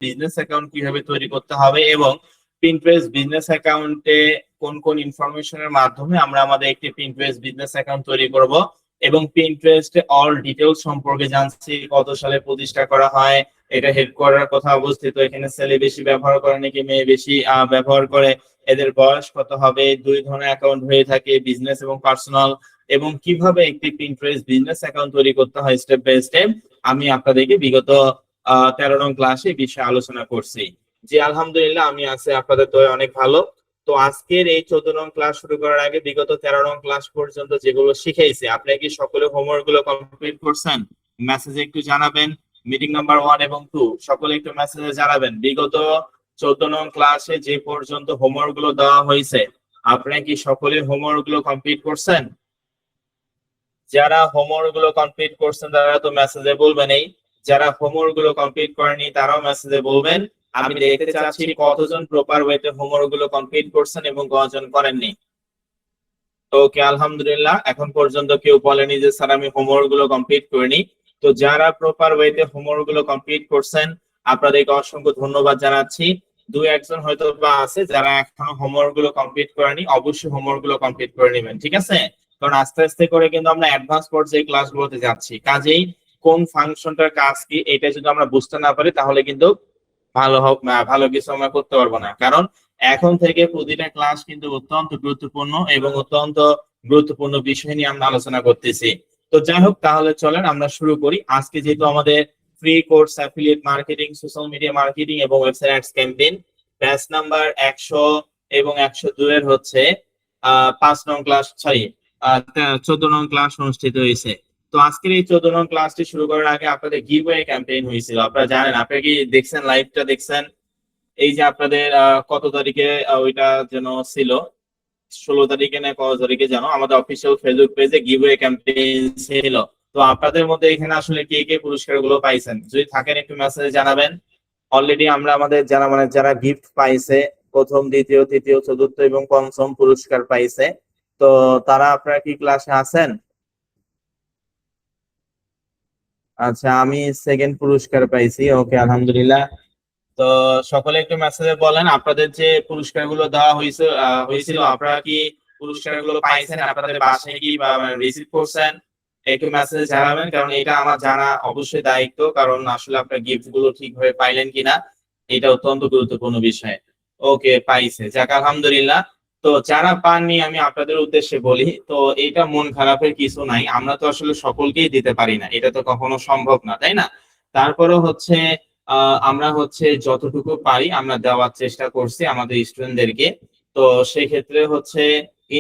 Business account কিভাবে তৈরি করতে হবে এবং পিন্টারেস্ট বিজনেস অ্যাকাউন্টে কোন কোন ইনফরমেশনের মাধ্যমে আমরা আমাদের একটি পিন্টারেস্ট বিজনেস অ্যাকাউন্ট তৈরি করব এবং পিন্টারেস্টে অল ডিটেলস সম্পর্কে জানছি, কত সালে প্রতিষ্ঠা করা হয়, এটা হেডকোয়ার্টার কোথায় অবস্থিত, এখানে ছেলে বেশি ব্যবহার করে নাকি মেয়ে বেশি ব্যবহার করে, এদের বয়স কত হবে, দুই ধরনের অ্যাকাউন্ট হয়ে থাকে বিজনেস এবং পার্সোনাল, এবং কিভাবে একটি পিন্টারেস্ট বিজনেস অ্যাকাউন্ট তৈরি করতে হয় স্টেপ বাই স্টেপ আমি আপনাদেরকে বিগত 13 নং ক্লাসে বিষয়ে আলোচনা করছি। জি আলহামদুলিল্লাহ, আমি আছি আপনাদের দয়ে অনেক ভালো। তো আজকের এই 14 নং ক্লাস শুরু করার আগে বিগত 13 নং ক্লাস পর্যন্ত যেগুলো শিখেছি আপনি কি সকলে হোমওয়ার্ক গুলো কমপ্লিট করছেন? মেসেজে একটু জানাবেন। মিটিং নাম্বার 1 এবং 2 সকলে একটু মেসেজে জানাবেন বিগত 14 নং ক্লাসে যে পর্যন্ত হোমওয়ার্ক গুলো দেওয়া হয়েছে আপনি কি সকলে হোমওয়ার্ক গুলো কমপ্লিট করছেন? যারা হোমওয়ার্ক গুলো কমপ্লিট করছেন তারা তো মেসেজে বলবেন, এই যারা হোমওয়ার্ক গুলো কমপ্লিট করেনি তারাও মেসেজে বলবেন। আমি দেখতে চাচ্ছি কতজন প্রপার ওয়েতে হোমওয়ার্ক গুলো কমপ্লিট করছেন এবং কতজন করেননি। ওকে আলহামদুলিল্লাহ, এখন পর্যন্ত কেউ বলেনি যে স্যার আমি হোমওয়ার্ক গুলো কমপ্লিট করিনি। তো যারা প্রপার ওয়েতে হোমওয়ার্ক গুলো কমপ্লিট করছেন আপনাদেরকে অসংখ্য ধন্যবাদ জানাচ্ছি। দুই একজন হয়তো বা আছে যারা এখনো হোমওয়ার্ক গুলো কমপ্লিট করেনি, অবশ্যই হোমওয়ার্ক গুলো কমপ্লিট করে নেবেন, ঠিক আছে? কারণ আস্তে আস্তে করে কিন্তু আমরা অ্যাডভান্স পর্যায়ে ক্লাসগুলোতে যাচ্ছি, কাজেই কোন ফাংশনটার কাজ কি এটা যদি আমরা বুঝতে না পারি তাহলে কিন্তু ভালো কিছু আমরা করতে পারবো না। কারণ এখন থেকে প্রতিটা ক্লাস কিন্তু অত্যন্ত গুরুত্বপূর্ণ এবং অত্যন্ত গুরুত্বপূর্ণ বিষয় নিয়ে আমরা আলোচনা করতেছি। তো যাই হোক, তাহলে চলেন আমরা শুরু করি। আজকে যেহেতু আমাদের free course affiliate marketing, social media marketing এবং website ads campaign batch number 100 এবং 102 এর হচ্ছে 5 নং ক্লাস, সরি 14 নং ক্লাস অনুষ্ঠিত হয়েছে। তো আজকের এই 14 নং ক্লাসটি শুরু করার আগে আপনাদের গিভওয়ে ক্যাম্পেইন হয়েছিল, আপনারা জানেন, আপনারা কি দেখছেন? লাইভটা দেখছেন? এই যে আপনাদের কত তারিখে ওইটা যেন ছিল, 16 তারিখে না কত তারিখে জানো আমাদের অফিসিয়াল ফেসবুক পেজে গিভওয়ে ক্যাম্পেইন ছিল। তো আপনাদের মধ্যে এখানে আসলে কে কে পুরস্কারগুলো পাইছেন যদি থাকেন একটু মেসেজে জানাবেন। অলরেডি আমরা আমাদের যারা গিফট পাইছে, প্রথম, দ্বিতীয়, তৃতীয়, চতুর্থ এবং পঞ্চম পুরস্কার পাইছে, তো তারা আপনারা কি ক্লাসে আছেন? আচ্ছা, আমি সেকেন্ড পুরস্কার পাইছি। ওকে আলহামদুলিল্লাহ। তো সকলে একটু মেসেজে বলেন আপনাদের যে পুরস্কারগুলো দেওয়া হয়েছিল আপনারা কি পুরস্কারগুলো পাইছেন, আপনাদের বাসায় কি বা রিসিভ করছেন? একটু মেসেজে জানাবেন, কারণ এটা আমার জানা অবশ্যই দায়িত্ব, কারণ আসলে আপনার গিফট গুলো ঠিকভাবে পাইলেন কিনা এটা অত্যন্ত গুরুত্বপূর্ণ বিষয়। ওকে, পাইছে, যাক আলহামদুলিল্লাহ। তো যারা পাননি আমি আপনাদের উদ্দেশ্যে বলি, তো এটা মন খারাপের কিছু নাই, আমরা তো আসলে সকলকেই দিতে পারি না, এটা তো কখনো সম্ভব না, তাই না? তারপরে হচ্ছে আমরা হচ্ছে যতটুকু পারি আমরা দেওয়ার চেষ্টা করছি আমাদের স্টুডেন্টদেরকে। তো সেই ক্ষেত্রে হচ্ছে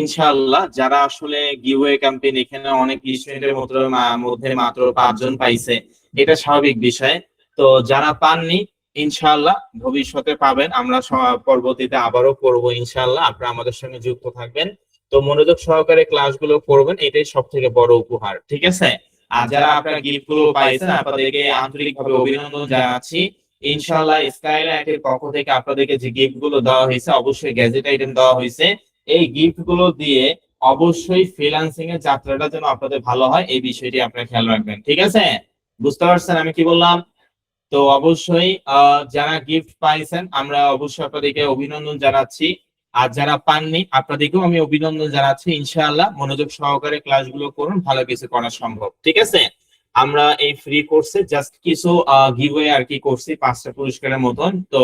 ইনশাআল্লাহ যারা আসলে গিভওয়ে ক্যাম্পেইন, এখানে অনেক স্টুডেন্টের মধ্যে মাত্র 5 জন পাইছে, এটা স্বাভাবিক বিষয়। তো যারা পাননি ইনশাআল্লাহ ভবিষ্যতে পাবেন, আমরা পরবর্তীতে আবারও করব ইনশাআল্লাহ, আপনারা আমাদের সঙ্গে যুক্ত থাকবেন। তো মনোযোগ সহকারে ক্লাসগুলো করবেন, এটাই সব থেকে বড় উপহার, ঠিক আছে? আর যারা আপনারা গিফট গুলো পাইছেন আপনাদেরকে আন্তরিকভাবে অভিনন্দন জানাচ্ছি। ইনশাআল্লাহ স্কাইলাইট এর পক্ষ থেকে আপনাদেরকে যে গিফট গুলো দেওয়া হয়েছে অবশ্যই গ্যাজেট আইটেম দেওয়া হয়েছে। এই গিফট গুলো দিয়ে অবশ্যই ফ্রিল্যান্সিং এর যাত্রাটা যেন আপনাদের ভালো হয় এই বিষয়টি আপনারা খেয়াল রাখবেন, ঠিক আছে? বুঝতে পারছেন আমি কি বললাম? তো অবশ্যই যারা গিফট পাইছেন আমরা অবশ্যই আপনাদেরকে অভিনন্দন জানাচ্ছি, আর যারা পাননি আপনাদেরকেও আমি অভিনন্দন জানাচ্ছি। ইনশাআল্লাহ মনোযোগ সহকারে ক্লাসগুলো করুন, ভালো কিছু করা সম্ভব, ঠিক আছে? আমরা এই ফ্রি কোর্সে জাস্ট কিছু গিভওয়ে আর কি করছি 5টা পুরস্কারের মতন, তো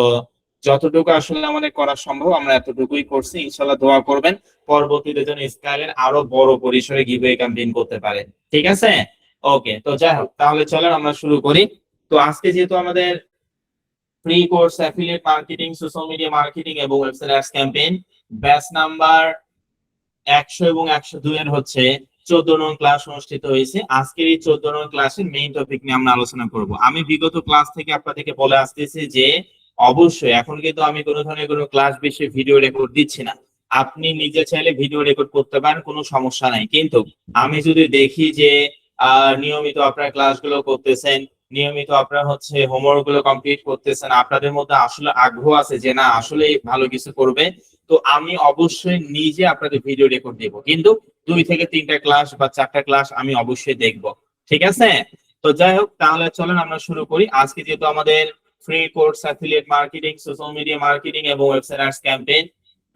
যতটুকু আসলে আমাদের করা সম্ভব আমরা এতটুকুই করছি। ইনশাআল্লাহ দোয়া করবেন পরবর্তীতে যেন স্কাইলের আরো বড় পরিসরে গিভওয়ে ক্যাম্পেইন করতে পারে, ঠিক আছে? ওকে, তো যাই হোক, তাহলে চলেন আমরা শুরু করি। তো আজকে যেহেতু আমাদের free course affiliate marketing, social media marketing এবং website ads campaign batch number 100 এবং 102 এর হচ্ছে 14 নং ক্লাস অনুষ্ঠিত হয়েছে। আজকের এই 14 নং ক্লাসের মেইন টপিক নিয়ে আমরা আলোচনা করব। আমি বিগত ক্লাস থেকে আপনাদেরকে বলে আসতেছি যে অবশ্যই এখন কিন্তু আমি কোনো ধরনের কোনো ক্লাস বেশি ভিডিও রেকর্ড দিচ্ছি না, আপনি নিজে চাইলে ভিডিও রেকর্ড করতে পারেন, কোনো সমস্যা নাই। কিন্তু আমি যদি দেখি যে নিয়মিত আপনারা ক্লাসগুলো করতেছেন, নিয়মিত আপনারা হচ্ছে হোমওয়ার্ক গুলো কমপ্লিট করতেছেন, আপনাদের মধ্যে আসলে আগ্রহ আছে যে না আসলে ভালো কিছু করবে, তো আমি অবশ্যই নিজে আপনাদের ভিডিও রেকর্ড দেব। কিন্তু 2 থেকে 3টা ক্লাস বা 4টা ক্লাস আমি অবশ্যই দেখব, ঠিক আছে? তো যাই হোক, তাহলে চলেন আমরা শুরু করি। আজকে যেহেতু আমাদের free course, affiliate marketing, social media marketing এবং website ads campaign.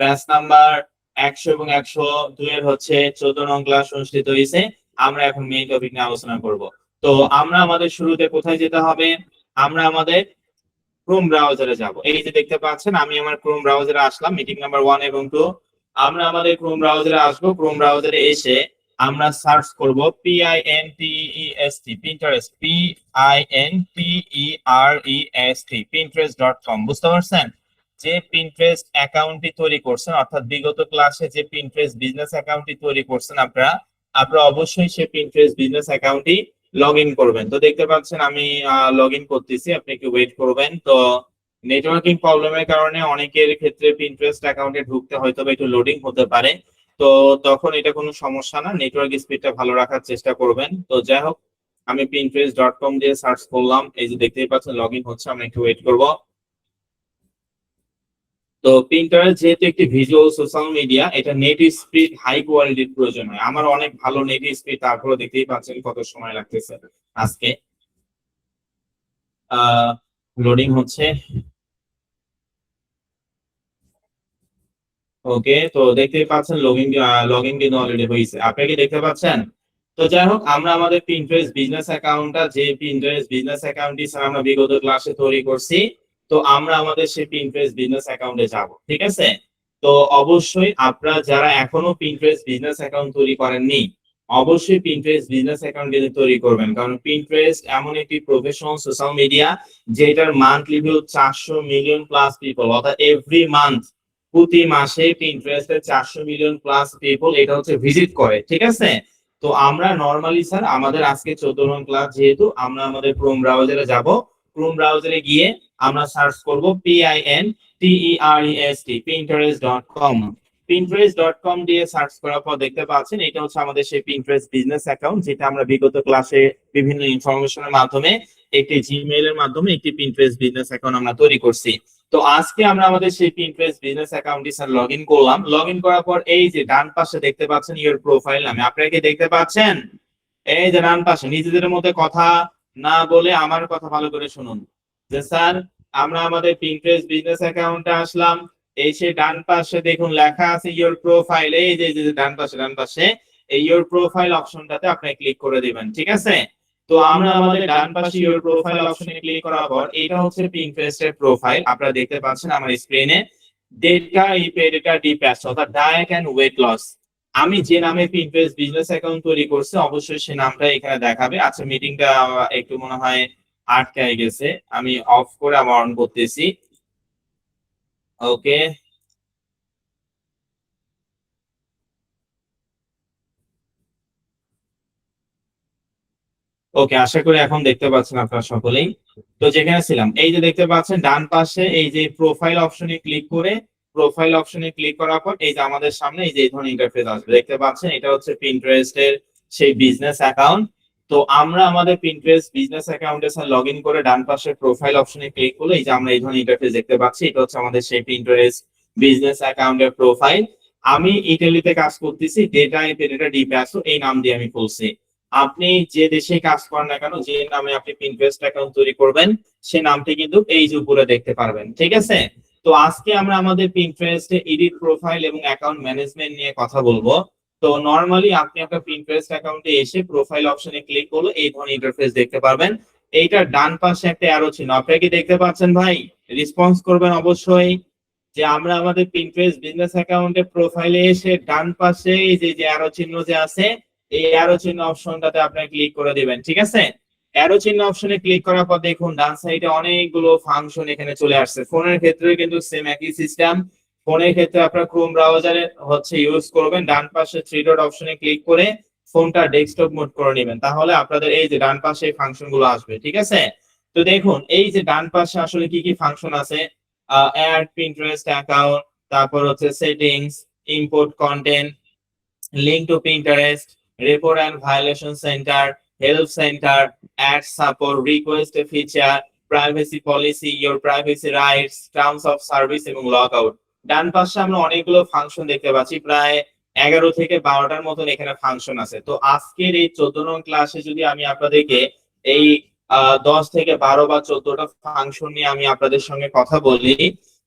Batch number 100 এবং 102 এর হচ্ছে 14 নং ক্লাস অনুষ্ঠিত হয়েছে। আমরা এখন মেইন টপিক নিয়ে আলোচনা করব। তো আমরা আমাদের শুরুতে কোথায় যেতে হবে? আমরা আমাদের ক্রোম ব্রাউজারে যাব। এই যে দেখতে পাচ্ছেন আমি আমার ক্রোম ব্রাউজারে আসলাম, মিটিং নাম্বার 1 এবং 2। আমরা আমাদের ক্রোম ব্রাউজারে আসবো। ক্রোম ব্রাউজারে এসে আমরা সার্চ করব PINTEREST, Pinterest, PINTEREST, pinterest.com। বুঝতে পারছেন? যে পিন্টারেস্ট অ্যাকাউন্টটি তৈরি করছেন, অর্থাৎ বিগত ক্লাসে যে পিন্টারেস্ট বিজনেস অ্যাকাউন্টটি তৈরি করছেন আপনারা অবশ্যই সেই পিন্টারেস্ট বিজনেস অ্যাকাউন্টটি লগ ইন করবেন। তো দেখতে পাচ্ছেন আমি লগ ইন করতেছি, আপনি একটু ওয়েট করবেন। তো নেটওয়ার্কিং প্রবলেমের কারণে অনেকের ক্ষেত্রে পিন্টারেস্ট অ্যাকাউন্টে ঢুকতে হয়তো একটু লোডিং হতে পারে। তো তখন এটা কোনো সমস্যা না, নেটওয়ার্ক স্পিডটা ভালো রাখার চেষ্টা করবেন। তো যাই হোক, আমি pinterest.com দিয়ে সার্চ করলাম, এই যে দেখতেই পাচ্ছেন লগ ইন হচ্ছে, আমরা একটু ওয়েট করব। তো পিন্টারেস্ট যেহেতু একটি ভিজুয়াল সোশ্যাল মিডিয়া, এটা নেট স্পিড হাই কোয়ালিটির প্রয়োজন হয়। আমার অনেক ভালো নেট স্পিড, তারপরে দেখতেই পাচ্ছেন কত সময় লাগতেছে আজকে। লোডিং হচ্ছে। ওকে, তো দেখতেই পাচ্ছেন লগইন কিন্তু অলরেডি হয়েছে, আপনি কি দেখতে পাচ্ছেন? তো যাই হোক, আমরা আমাদের পিন্টারেস্ট বিজনেস অ্যাকাউন্টটা, যে পিন্টারেস্ট বিজনেস অ্যাকাউন্টটি স্যার আমরা বিগত ক্লাসে তৈরি করছি, তো আমরা আমাদের সেই পিন্টারেস্ট বিজনেস অ্যাকাউন্টে যাব। ঠিক আছে? তো অবশ্যই আপনারা যারা এখনো পিন্টারেস্ট বিজনেস অ্যাকাউন্ট তৈরি করেননি, অবশ্যই পিন্টারেস্ট বিজনেস অ্যাকাউন্ট কিন্তু তৈরি করবেন, কারণ পিন্টারেস্ট এমন একটি প্রফেশনাল সোশ্যাল মিডিয়া যেটার monthly view 400 million plus people, অর্থাৎ এভরি মান্থ, প্রতি মাসে পিন্টারেস্টে 400 মিলিয়ন প্লাস পিপল এটা হচ্ছে ভিজিট করে। ঠিক আছে? তো আমরা নরমালি স্যার আমাদের আজকে 14 নং ক্লাস, যেহেতু আমরা আমাদের ক্রোম ব্রাউজারে যাব। ক্রোম ব্রাউজারে গিয়ে আমরা সার্চ করব PINTEREST, pinterest.com। pinterest.com দিয়ে সার্চ করার পর দেখতে পাচ্ছেন এটা হচ্ছে আমাদের সেই পিন্টারেস্ট বিজনেস অ্যাকাউন্ট, যেটা আমরা বিগত ক্লাসে বিভিন্ন ইনফরমেশনের মাধ্যমে একটি জিমেইল এর মাধ্যমে একটি পিন্টারেস্ট বিজনেস অ্যাকাউন্ট আমরা তৈরি করছি। তো আজকে আমরা আমাদের সেই পিন্টারেস্ট বিজনেস অ্যাকাউন্টটি স্যার লগ ইন করলাম। লগ ইন করার পর এই যে ডান পাশে দেখতে পাচ্ছেন ইওর প্রোফাইল নামে, আপনারা কি দেখতে পাচ্ছেন? এই যে ডান পাশে, নিজেদের মধ্যে কথা না বলে আমার কথা ভালো করে শুনুন। যে স্যার আমরা আমাদের পিন্টারেস্ট বিজনেস অ্যাকাউন্টে আসলাম, এই সে ডান পাশে দেখুন লেখা আছে ইওর প্রোফাইল, এই যে ডান পাশে এই ইওর প্রোফাইল অপশনটাতে আপনি ক্লিক করে দিবেন। ঠিক আছে? তো আমরা আমাদের ডান পাশে ইওর প্রোফাইল অপশনে ক্লিক করার পর এটা হচ্ছে পিন্টারেস্টের প্রোফাইল, আপনারা দেখতে পাচ্ছেন আমার স্ক্রিনে। ডেটা ডেটা ডিপ্যাচ, অর্থাৎ ডায়েট এন্ড ওয়েট লস। আমি যে নামে পিন্টারেস্ট বিজনেস অ্যাকাউন্ট তৈরি করছি অবশ্যই সেই নামটা এখানে দেখাবে। আচ্ছা, মিটিংটা একটু মনে হয় আটকায় গেছে, আমি অফ করে আবার অন করতেছি। ওকে, ওকে, আশা করি এখন দেখতে পাচ্ছেন আপনারা সকলেই। তো যেখানে ছিলাম, এই যে দেখতে পাচ্ছেন ডান পাশে এই যে প্রোফাইল অপশনে ক্লিক করে, প্রোফাইল অপশনে ক্লিক করার পর এই যে আমাদের সামনে এই যে এই ধরনের ইন্টারফেস আসবে, দেখতে পাচ্ছেন এটা হচ্ছে পিন্টারেস্টের সেই বিজনেস অ্যাকাউন্ট। তো আমরা আমাদের পিন্টারেস্ট বিজনেস অ্যাকাউন্টে স্যার লগ ইন করে ডান পাশে প্রোফাইল অপশনে ক্লিক করলে এই যে আমরা এই ধরনের ইন্টারফেস দেখতে পাচ্ছি, এটা হচ্ছে আমাদের সেই পিন্টারেস্ট বিজনেস অ্যাকাউন্টের প্রোফাইল। আমি ইটালিতে কাজ করতেছি, ডেটা ডিপ্যাসো এই নাম দিয়ে আমি খুলছি। আপনি যে দেশে কাজ করেন না কেন, যে নামে আপনি পিন্টারেস্ট অ্যাকাউন্ট তৈরি করবেন সে নামটি কিন্তু এই যে উপরে দেখতে পারবেন। ঠিক আছে? তো আজকে আমরা আমাদের পিন্টারেস্টে এডিট প্রোফাইল এবং অ্যাকাউন্ট ম্যানেজমেন্ট নিয়ে কথা বলবো। তো নরমালি আপনি আপনার পিন্টারেস্ট অ্যাকাউন্টে এসে প্রোফাইল অপশনে ক্লিক করলে এই ধরনের ইন্টারফেস দেখতে পারবেন। এইটার ডান পাশে একটা অ্যারো চিহ্ন, আপনারা কি দেখতে পাচ্ছেন ভাই? রেসপন্স করবেন অবশ্যই। যে আমরা আমাদের পিন্টারেস্ট বিজনেস অ্যাকাউন্টে প্রোফাইলে এসে ডান পাশে এই যে অ্যারো চিহ্ন যে আছে, এই অ্যারো চিহ্ন অপশনটাতে আপনি ক্লিক করে দিবেন। ঠিক আছে? অ্যারো চিহ্ন অপশনে ক্লিক করার পর দেখুন ডান সাইডে অনেকগুলো ফাংশন এখানে চলে আসছে। ফোনের ক্ষেত্রে কিন্তু সেম একই সিস্টেম। ফোনের ক্ষেত্রে আপনার ক্রোম ব্রাউজারে হচ্ছে ইউজ করবেন, ডান পাশে থ্রি ডট অপশনে ক্লিক করে ফোনটা ডেস্কটপ মোড করে নেবেন, তাহলে আপনাদের এই যে ডান পাশে এই ফাংশন গুলো আসবে। ঠিক আছে? তো দেখুন এই যে ডান পাশে আসলে কি কি ফাংশন আছে, অ্যাড পিন্টারেস্ট অ্যাকাউন্ট, তারপর হচ্ছে settings, import content, link to Pinterest, report and violation centre, help centre, add support, request feature, privacy policy, your privacy rights, terms of service এবং লগ আউট। ডান পাশে আমরা অনেকগুলো ফাংশন দেখতে পাচ্ছি, প্রায় 11 থেকে 12টার মতন এখানে ফাংশন আছে। তো আজকের এই 14 নং ক্লাসে যদি আমি আপনাদেরকে এই 10 থেকে 12 বা 14টা ফাংশন নিয়ে আমি আপনাদের সঙ্গে কথা বলি,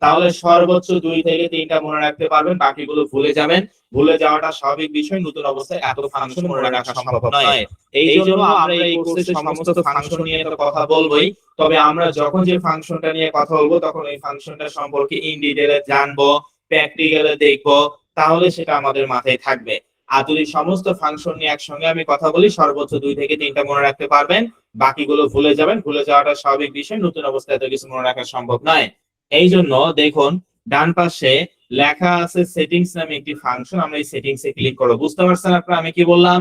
তাহলে সর্বোচ্চ 2 থেকে 3টা মনে রাখতে পারবেন, বাকিগুলো ভুলে যাবেন। ভুলে যাওয়াটা স্বাভাবিক বিষয়, নতুন অবস্থায় এত ফাংশন মনে রাখা সম্ভব নয়। এই জন্য আমরা এই কোর্সে সমস্ত ফাংশন নিয়ে তো কথা বলবোই, তবে আমরা যখন যে ফাংশনটা নিয়ে কথা বলবো তখন ওই ফাংশনটা সম্পর্কে ইন ডিটেইলে জানবো, প্র্যাকটিক্যালে দেখবো, তাহলে সেটা আমাদের মাথায় থাকবে। আর যদি সমস্ত ফাংশন নিয়ে একসঙ্গে আমি কথা বলি, সর্বোচ্চ 2 থেকে 3টা মনে রাখতে পারবেন, বাকিগুলো ভুলে যাবেন। ভুলে যাওয়াটা স্বাভাবিক বিষয়, নতুন অবস্থায় এত কিছু মনে রাখা সম্ভব নয়। এই জন্য দেখুন ডান পাশে লেখা আছে সেটিংস নামে একটি ফাংশন, আমরা এই সেটিংস এ ক্লিক করব। বুঝতে পারছেন আপনারা আমি কি বললাম?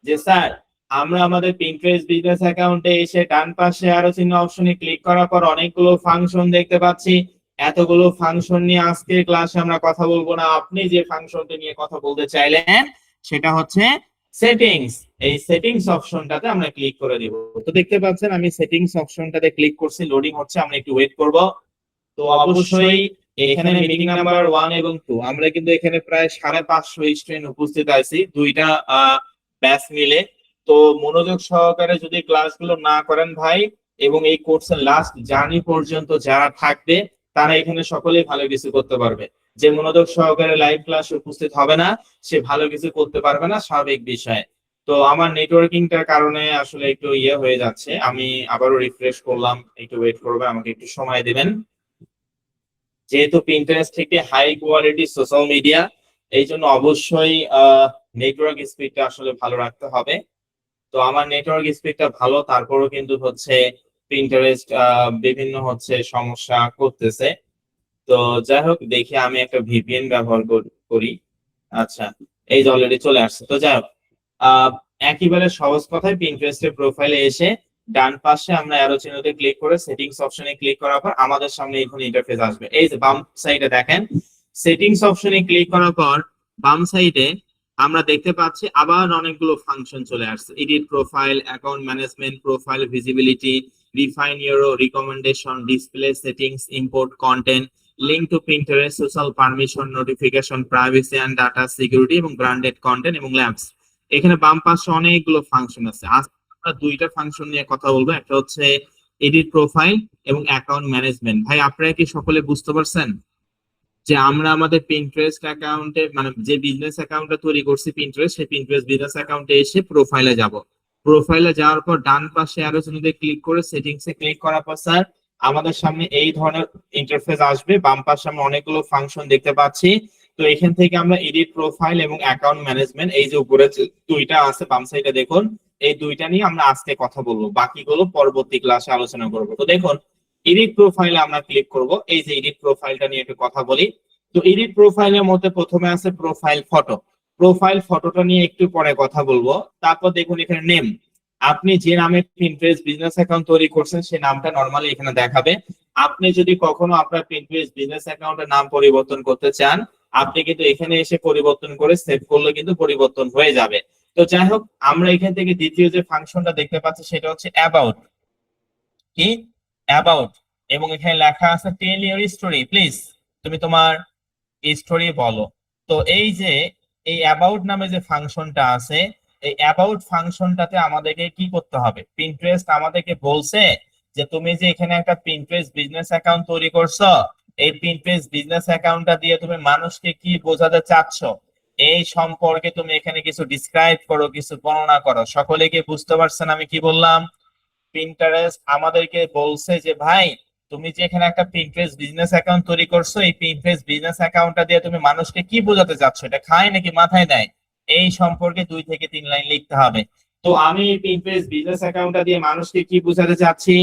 যে স্যার, আমরা আমাদের পিন্টারেস্ট বিজনেস অ্যাকাউন্টে এসে ডান পাশে আরো চিহ্ন অপশনে ক্লিক করার পর অনেকগুলো ফাংশন দেখতে পাচ্ছি। এতগুলো ফাংশন নিয়ে আজকের ক্লাসে আমরা কথা বলবো না। আপনি যে ফাংশনটি নিয়ে কথা বলতে চাইলেন সেটা হচ্ছে সেটিংস। এই সেটিংস অপশনটাতে আমরা ক্লিক করে দিব। তো দেখতে পাচ্ছেন আমি সেটিংস অপশনটাতে ক্লিক করছি, লোডিং হচ্ছে, আমরা একটু ওয়েট করব। তো অবশ্যই এখানে মিটিং নাম্বার 1 এবং 2 আমরা কিন্তু এখানে প্রায় 550 স্টুডেন্ট উপস্থিত আছি, দুইটা ব্যাচ মিলে। তো মনোযোগ সহকারে যদি ক্লাসগুলো না করেন ভাই, এবং এই কোর্সের লাস্ট জার্নি পর্যন্ত যারা থাকবে তারা এখানে সকলেই ভালো কিছু করতে পারবে। যে মনোযোগ সহকারে লাইভ ক্লাসে উপস্থিত হবে না সে ভালো কিছু করতে পারবে না, স্বাভাবিক বিষয়। তো আমার নেটওয়ার্কিংটার কারণে আসলে একটু হয়ে যাচ্ছে, আমি আবারও রিফ্রেশ করলাম, একটু ওয়েট করবে, আমাকে একটু সময় দিবেন। যেহেতু পিন্টারেস্ট থেকে হাই কোয়ালিটি সোশ্যাল মিডিয়া, এই জন্য অবশ্যই নেটওয়ার্ক স্পিডটা আসলে ভালো রাখতে হবে। তো আমার নেটওয়ার্ক স্পিডটা ভালো, তারপরও কিন্তু হচ্ছে পিন্টারেস্ট বিভিন্ন হচ্ছে সমস্যা করতেছে। তো যাই হোক, দেখি আমি একটা ভিপিএন ব্যবহার করি। আচ্ছা, এই যে অলরেডি চলে আসছে। তো যাই হোক, একেবারে সহজ কথায় পিন্টারেস্টের প্রোফাইলে এসে ডান পাশে আমরা অ্যারো চিহ্নতে ক্লিক করে সেটিংস অপশনে ক্লিক করার পর আমাদের সামনে এখন ইন্টারফেস আসবে। এই যে বাম সাইডে দেখেন, সেটিংস অপশনে ক্লিক করার পর বাম সাইডে আমরা দেখতে পাচ্ছি আবার অনেকগুলো ফাংশন চলে আসছে। Edit profile, account management, profile visibility, refine your recommendation, display settings, import content, link to Pinterest, social permission, notification, privacy and data security এবং ব্র্যান্ডেড কন্টেন্ট এবং ল্যাবস। এখানে বাম পাশে অনেকগুলো ফাংশন আছে। আজ আমরা দুইটা ফাংশন নিয়ে কথা বলবো, একটা হচ্ছে এডিট প্রোফাইল এবং অ্যাকাউন্ট ম্যানেজমেন্ট। ভাই আপনারা কি সকলে বুঝতে পারছেন যে আমরা আমাদের পিন্টারেস্ট অ্যাকাউন্টে, মানে যে বিজনেস অ্যাকাউন্টটা তৈরি করছি পিন্টারেস্ট, সেই পিন্টারেস্ট বিজনেস অ্যাকাউন্টে এসে প্রোফাইলে যাব। প্রোফাইলে যাওয়ার পর ডান পাশে আরো চিহ্নতে ক্লিক করে সেটিংস এ ক্লিক করার পর স্যার আমাদের সামনে এই ধরনের ইন্টারফেস আসবে। বাম পাশে আমরা অনেকগুলো ফাংশন দেখতে পাচ্ছি। তো এখান থেকে আমরা এডিট প্রোফাইল এবং অ্যাকাউন্ট ম্যানেজমেন্ট, এই যে উপরে দুইটা আছে বাম সাইডে দেখুন, এই দুইটা নিয়ে আমরা আজকে কথা বলবো, বাকিগুলো পরবর্তী ক্লাসে আলোচনা করব। তো দেখুন এডিট প্রোফাইলে আমরা ক্লিক করব। এই যে এডিট প্রোফাইলটা নিয়ে একটু কথা বলি। তো এডিট প্রোফাইলের মধ্যে প্রথমে আছে প্রোফাইল ফটো। প্রোফাইল ফটোটা নিয়ে একটু পরে কথা বলবো। তারপর দেখুন এখানে নেম, আপনি যে নামে পিন্টারেস্ট বিজনেস অ্যাকাউন্ট তৈরি করছেন সেই নামটা নরমালি এখানে দেখাবে। আপনি যদি কখনো আপনার পিন্টারেস্ট বিজনেস অ্যাকাউন্টের নাম পরিবর্তন করতে চান, আপনি কিন্তু এখানে এসে পরিবর্তন করে সেভ করলে কিন্তু পরিবর্তন হয়ে যাবে। তো যাই হোক, আমরা এখান থেকে দ্বিতীয় যে ফাংশনটা দেখতে পাচ্ছি সেটা হচ্ছে অ্যাবাউট। কি? অ্যাবাউট। এবং এখানে লেখা আছে টেল ইউর স্টোরি, প্লিজ তুমি তোমার স্টোরি বলো। তো এই যে এই অ্যাবাউট নামে যে ফাংশনটা আছে, এই অ্যাবাউট ফাংশনটাতে আমাদেরকে কি করতে হবে? পিন্টারেস্ট আমাদেরকে বলছে যে তুমি যে এখানে একটা পিন্টারেস্ট বিজনেস অ্যাকাউন্ট তৈরি করছো, এই পিন্টারেস্ট বিজনেস অ্যাকাউন্টটা দিয়ে তুমি মানুষকে কি বোঝাতে চাচ্ছ এই সম্পর্কে তুমি এখানে কিছু ডিসক্রাইব করো, কিছু বর্ণনা করো। সকলে কি বুঝতে পারছেন আমি কি বললাম? পিন্টারেস্ট আমাদেরকে বলছে যে ভাই তুমি যে এখানে একটা পিন্টারেস্ট বিজনেস অ্যাকাউন্ট তৈরি করছো, এই পিন্টারেস্ট বিজনেস অ্যাকাউন্টটা দিয়ে তুমি মানুষকে কি বোঝাতে চাচ্ছ, এটা খায় নাকি মাথায় দেয়, এই সম্পর্কে 2 থেকে 3 লাইন লিখতে হবে। তো আমি এই পিন্টারেস্ট বিজনেস অ্যাকাউন্টটা দিয়ে মানুষকে কি বোঝাতে চাচ্ছি?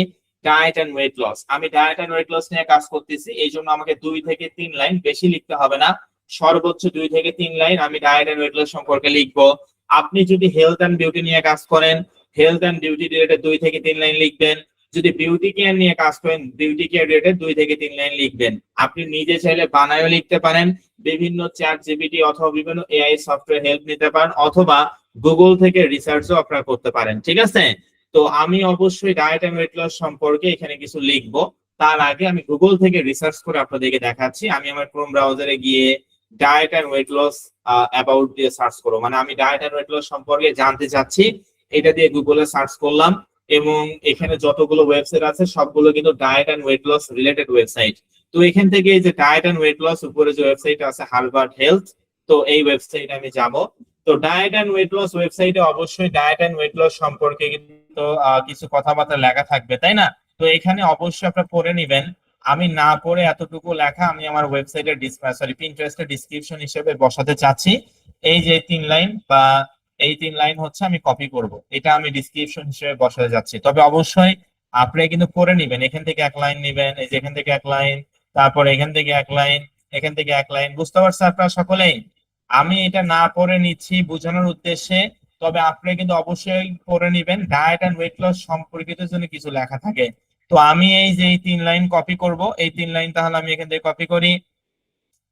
Diet and weight loss. আমি ডায়েট এন্ড ওয়েট লস নিয়ে কাজ করতেছি, এই জন্য আমাকে 2 থেকে 3 লাইন, বেশি লিখতে হবে না, সর্বোচ্চ 2 থেকে 3 লাইন আমি ডায়েট এন্ড ওয়েট লস সম্পর্কে লিখবো। আপনি যদি হেলথ এন্ড বিউটি নিয়ে কাজ করেন, হেলথ এন্ড বিউটি রিলেটেড 2 থেকে 3 লাইন লিখবেন। যদি বিউটি কেয়ার নিয়ে কাজ করেন, বিউটি কেয়ার রিলেটেড 2 থেকে 3 লাইন লিখবেন। আপনি নিজে চাইলে বানায়ও লিখতে পারেন, বিভিন্ন চ্যাট জিপিটি অথবা বিভিন্ন এআই সফটওয়্যার হেল্প নিতে পারেন, অথবা গুগল থেকে রিসার্চও আপনারা করতে পারেন। ঠিক আছে? তো আমি অবশ্যই ডায়েট এন্ড ওয়েট লস সম্পর্কে এখানে কিছু লিখবো। তার আগে আমি গুগল থেকে রিসার্চ করে আপনাদেরকে দেখাচ্ছি। আমি আমার ক্রোম ব্রাউজারে গিয়ে diet and weight loss about দিয়ে সার্চ করব, মানে আমি ডায়েট এন্ড ওয়েট লস সম্পর্কে জানতে চাচ্ছি, এটা দিয়ে গুগলে সার্চ করলাম। এবং এখানে যতগুলো ওয়েবসাইট আছে সবগুলো কিন্তু diet and weight loss related website. তো এখান থেকে এই যে ডায়েট এন্ড ওয়েট লস উপরে যে ওয়েবসাইট আছে হার্ভার্ড হেলথ, তো এই ওয়েবসাইটে আমি যাব। তো ডায়েট এন্ড ওয়েট লস ওয়েবসাইটে অবশ্যই ডায়েট এন্ড ওয়েট লস সম্পর্কে কিন্তু কিছু কথাবার্তা লেখা থাকবে, তাই না? তো এখানে অবশ্যই আপনারা পড়ে নেবেন। আমি না পড়ে এতটুকু লেখা আমি আমার ওয়েবসাইটের পিন্টারেস্টের ডিসক্রিপশন হিসেবে বসাতে চাচ্ছি। এই যে 3 লাইন বা এই 3 লাইন হচ্ছে আমি কপি করব, এটা আমি ডিসক্রিপশন হিসেবে বসাতে যাচ্ছি। তবে অবশ্যই আপনি কিন্তু পড়ে নেবেন, এখান থেকে 1 লাইন নেবেন, এই যে এখান থেকে 1 লাইন, তারপর এখান থেকে 1 লাইন, এখান থেকে 1 লাইন। বুঝতে পারছেন আপনারা সকলেই? আমি এটা না পড়ে নিচ্ছি বোঝানোর উদ্দেশ্যে। তবে আপনি কিন্তু অবশ্যই পড়ে নেবেন, ডায়েট এন্ড ওয়েট লস সম্পর্কিত জন্য কিছু লেখা থাকে। তো আমি এই যে এই 3 লাইন কপি করব, এই 3 লাইন তাহলে আমি এখান থেকে কপি করি।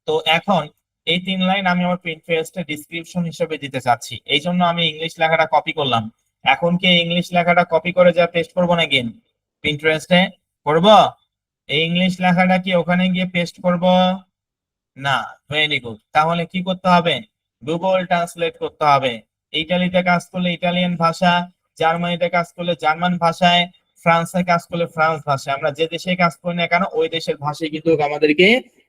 তো এখন এই 3 লাইন আমি আমার পিন্টারেস্টে ডিসক্রিপশন হিসেবে দিতে চাচ্ছি, এই জন্য আমি ইংলিশ লেখাটা কপি করলাম। এখন কি ইংলিশ লেখাটা কপি করে যা পেস্ট করবো নাকি পিন্টারেস্টে করব? এই ইংলিশ লেখাটা কি ওখানে গিয়ে পেস্ট করব? না। Very good. তাহলে কি করতে হবে? গুগল ট্রান্সলেট করতে হবে। ইটালিতে কাজ করলে ইটালিয়ান ভাষা, জার্মানিতে কাজ করলে জার্মান ভাষায়, ফ্রান্সে কাজ করলে ফ্রান্স ভাষায়, আমরা যে দেশে কাজ করি না কেন ওই দেশের ভাষায় কিন্তু আমাদেরকে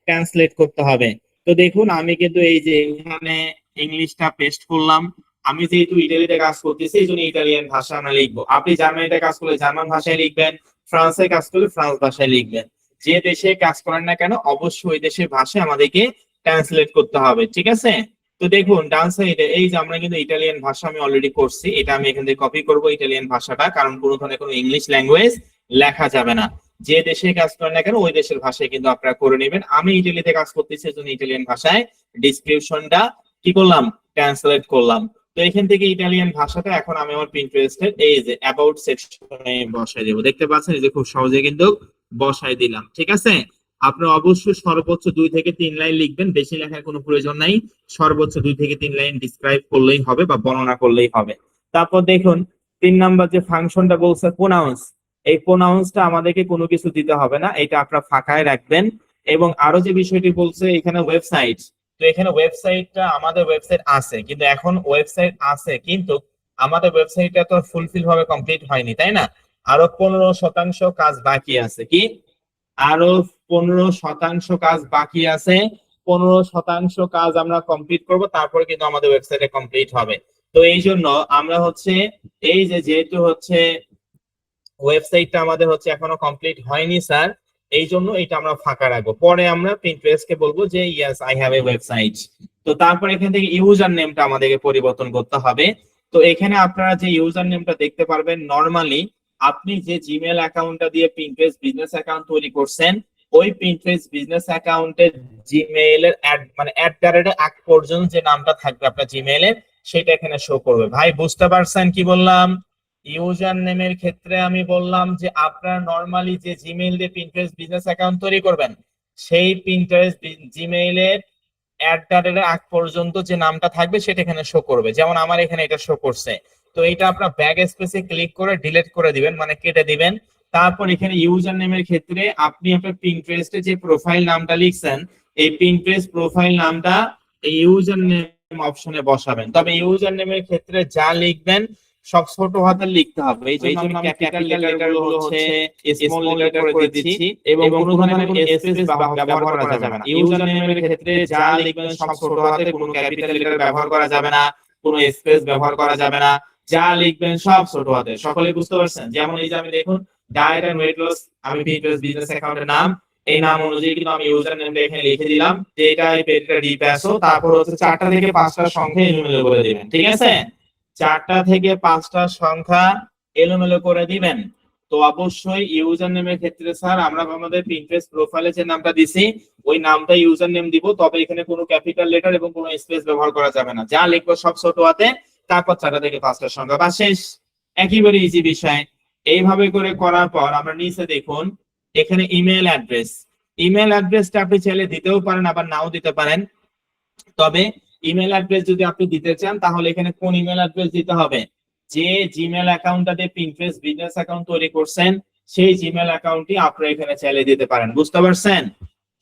ট্রান্সলেট করতে হবে। তো দেখুন আমি কিন্তু এই যে এখানে ইংলিশটা পেস্ট করলাম। আমি যেহেতু ইটালিতে কাজ করতেছি এই জন্য ইটালিয়ান ভাষা আমরা লিখবো। আপনি জার্মানিতে কাজ করলে জার্মান ভাষায় লিখবেন, ফ্রান্সে কাজ করলে ফ্রান্স ভাষায় লিখবেন। যে দেশে কাজ করেন না কেন অবশ্যই ওই দেশের ভাষায় আমাদেরকে ট্রান্সলেট করতে হবে, ঠিক আছে? তো দেখুন ডান সাইডে এই যে আমরা কিন্তু ইটালিয়ান ভাষা আমি অলরেডি করছি, এটা আমি এখান থেকে কপি করব ইটালিয়ান ভাষাটা, কারণ কোনো ধরনের কোনো ইংলিশ ল্যাঙ্গুয়েজ লেখা যাবে না। যে দেশে কাজ করেন না কেন ওই দেশের ভাষায় কিন্তু আপনারা করে নেবেন। আমি ইটালিতে কাজ করতেছি এই জন্য ইটালিয়ান ভাষায় ডিসক্রিপশনটা কি করলাম, ট্রান্সলেট করলাম। তো এখান থেকে ইটালিয়ান ভাষাটা এখন আমি আমার পিন্টারেস্টের এই যে অ্যাবাউট সেকশনে বসাই দেবো। দেখতে পাচ্ছেন এই যে খুব সহজে কিন্তু বসাই দিলাম, ঠিক আছে? আপনার অবশ্যই সর্বোচ্চ 2 থেকে 3 লাইন লিখবেন, বেশি লেখার কোনো প্রয়োজন নাই। সর্বোচ্চ 2 থেকে 3 লাইন ডিসক্রাইব করলেই হবে বা বর্ণনা করলেই হবে। তারপর দেখুন 3 নাম্বার যে ফাংশনটা বলছে প্রোনাউন্স, এই প্রোনাউন্সটা আমাদেরকে কোনো কিছু দিতে হবে না, এটা আপনারা ফাঁকায় রাখবেন। এবং আরো যে বিষয়টি বলছে এখানে ওয়েবসাইট, তো এখানে ওয়েবসাইটটা আমাদের ওয়েবসাইট আছে কিন্তু এখন ওয়েবসাইট আছে কিন্তু আমাদের ওয়েবসাইটটা তো ফুলফিল ভাবে কমপ্লিট হয়নি, তাই না? আরো 15% কাজ বাকি আছে। কি আরো 15% কাজ বাকি আছে। 15% কাজ আমরা কমপ্লিট করব, তারপরে কিন্তু আমাদের ওয়েবসাইটে কমপ্লিট হবে। তো এই জন্য আমরা হচ্ছে এই যে যেহেতু হচ্ছে ওয়েবসাইটটা আমাদের হচ্ছে এখনো কমপ্লিট হয়নি স্যার, এই জন্য এটা আমরা ফাঁকা রাখবো। পরে আমরা পিন্টারেস্ট কে বলবো যে yes I have a website. তো তারপর এখান থেকে ইউজার নেমটা আমাদেরকে পরিবর্তন করতে হবে। তো এখানে আপনারা যে ইউজার নেমটা দেখতে পারবেন, নরমালি আপনি যে জিমেল অ্যাকাউন্টটা দিয়ে পিন্টারেস্ট বিজনেস অ্যাকাউন্ট তৈরি করছেন ওই পিন্টারেস্ট বিজনেস অ্যাকাউন্টের জিমেইলের মানে আগ পর্যন্ত যে নামটা থাকবে আপনার জিমেইলের সেটা এখানে শো করবে। ভাই বুঝতে পারছেন কি বললাম? ইউজার নেমের ক্ষেত্রে আমি বললাম যে আপনারা নরমালি যে জিমেইল দিয়ে পিন্টারেস্ট বিজনেস অ্যাকাউন্ট তৈরি করবেন সেই পিন্টারেস্ট জিমেইলের আগ পর্যন্ত যে নামটা থাকবে সেটা এখানে শো করবে। যেমন আমার এখানে এটা শো করছে। তো এটা আপনার ব্যাক স্পেসে ক্লিক করে ডিলিট করে দিবেন, মানে কেটে দিবেন। তারপর এখানে ইউজার নেমের ক্ষেত্রে আপনি আপনার পিন্টারেস্টে যে প্রোফাইল নামটা লিখছেন এই পিন্টারেস্ট প্রোফাইল নামটা এই ইউজার নেম অপশনে বসাবেন। তবে ইউজার নেমের ক্ষেত্রে যা লিখবেন সব ছোট হাতে লিখতে হবে, এই জন্য আমি ক্যাপিটাল লেটার গুলো হচ্ছে স্মল লেটার করে দিচ্ছি এবং কোনো ধরনের কোনো স্পেস ব্যবহার করা যাবে না। ইউজার নেমের ক্ষেত্রে যা লিখবেন সব ছোট হাতে, কোনো ক্যাপিটাল লেটার ব্যবহার করা যাবে না, কোনো স্পেস ব্যবহার করা যাবে না, যা লিখবেন সব ছোট হাতে। সকলে বুঝতে পারছেন? যেমন এই যে আমি দেখুন ডায়েট এন্ড ওয়েট লস, আমি বিজনেস অ্যাকাউন্টের নাম, এই নাম অনুযায়ী কিন্তু আমি ইউজার নেমটা এখানে লিখে দিলাম যে এটা এই পেজটা ডিপ্যাসো, তারপর হচ্ছে 4টা থেকে 5টা সংখ্যা এলোমেলো করে দিবেন, ঠিক আছে? 4টা থেকে 5টা সংখ্যা এলোমেলো করে দিবেন। তো অবশ্যই ইউজার নেমের ক্ষেত্রে স্যার আমরা আমাদের পিন্টারেস্ট প্রোফাইলে যে নামটা দিছি ওই নামটা ইউজার নেম দিব, তবে এখানে কোনো ক্যাপিটাল লেটার এবং কোনো স্পেস ব্যবহার করা যাবে না, যা লিখবো সব ছোট হাতে, তারপর 4টা থেকে 5টা সংখ্যা, বা শেষ। একেবারে ইজি বিষয়। এইভাবে করে করার পর আমরা নিচে দেখুন এখানে ইমেল অ্যাড্রেস, ইমেল অ্যাড্রেসটা আপনি চাইলে দিতেও পারেন আবার নাও দিতে পারেন। তবে ইমেল অ্যাড্রেস যদি আপনি দিতে চান তাহলে এখানে কোন ইমেল অ্যাড্রেস দিতে হবে, যে জিমেল অ্যাকাউন্টটা দিয়ে পিন্টারেস্ট বিজনেস অ্যাকাউন্ট তৈরি করছেন সেই জিমেল অ্যাকাউন্টটি আপনারা এখানে চাইলে দিতে পারেন। বুঝতে পারছেন?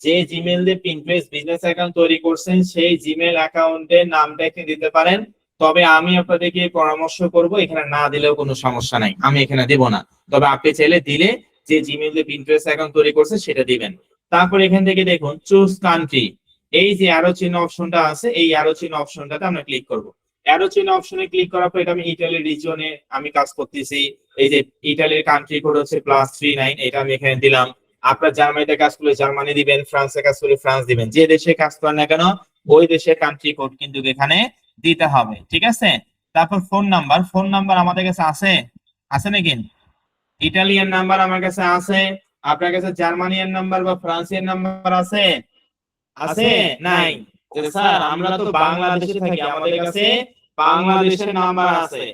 যে জিমেল দিয়ে পিন্টারেস্ট বিজনেস অ্যাকাউন্ট তৈরি করছেন সেই জিমেল অ্যাকাউন্টের নামটা এখানে দিতে পারেন। তবে আমি আপনাদেরকে পরামর্শ করব এখানে না দিলেও কোনো সমস্যা নাই, আমি এখানে দেব না। তবে আপনি চাইলে দিলে যে জিমেইল দিয়ে পিন্টারেস্ট অ্যাকাউন্ট তৈরি করছে সেটা দিবেন। তারপর এখান থেকে দেখুন চুজ কান্ট্রি, এই যে অ্যারো চিহ্ন অপশনটা আছে, এই অ্যারো চিহ্ন অপশনটাতে আমরা ক্লিক করব। অ্যারো চিহ্ন অপশনে ক্লিক করার পর এটা আমি ইতালি রিজিয়নে আমি কাজ করতেছি। এই যে ইতালির কান্ট্রি কোড হচ্ছে +39, এটা আমি এখানে দিলাম। আপনার জার্মানিতে কাজ করলে জার্মানি দিবেন, ফ্রান্সে কাজ করলে ফ্রান্স দিবেন, যে দেশে কাজ করেন না কেন ওই দেশের কান্ট্রি কোড কিন্তু এখানে দিতে হবে, ঠিক আছে। তারপর ফোন নাম্বার, ফোন নাম্বার আমাদের কাছে আছে, আছে নাকি? ইটালিয়ান নাম্বার আমার কাছে আছে, আপনার কাছে জার্মানিয়ান নাম্বার বা ফ্রান্সিয়ান নাম্বার আছে? আছে? নাই? স্যার আমরা তো বাংলাদেশে থাকি, আমাদের কাছে বাংলাদেশের নাম্বার আছে।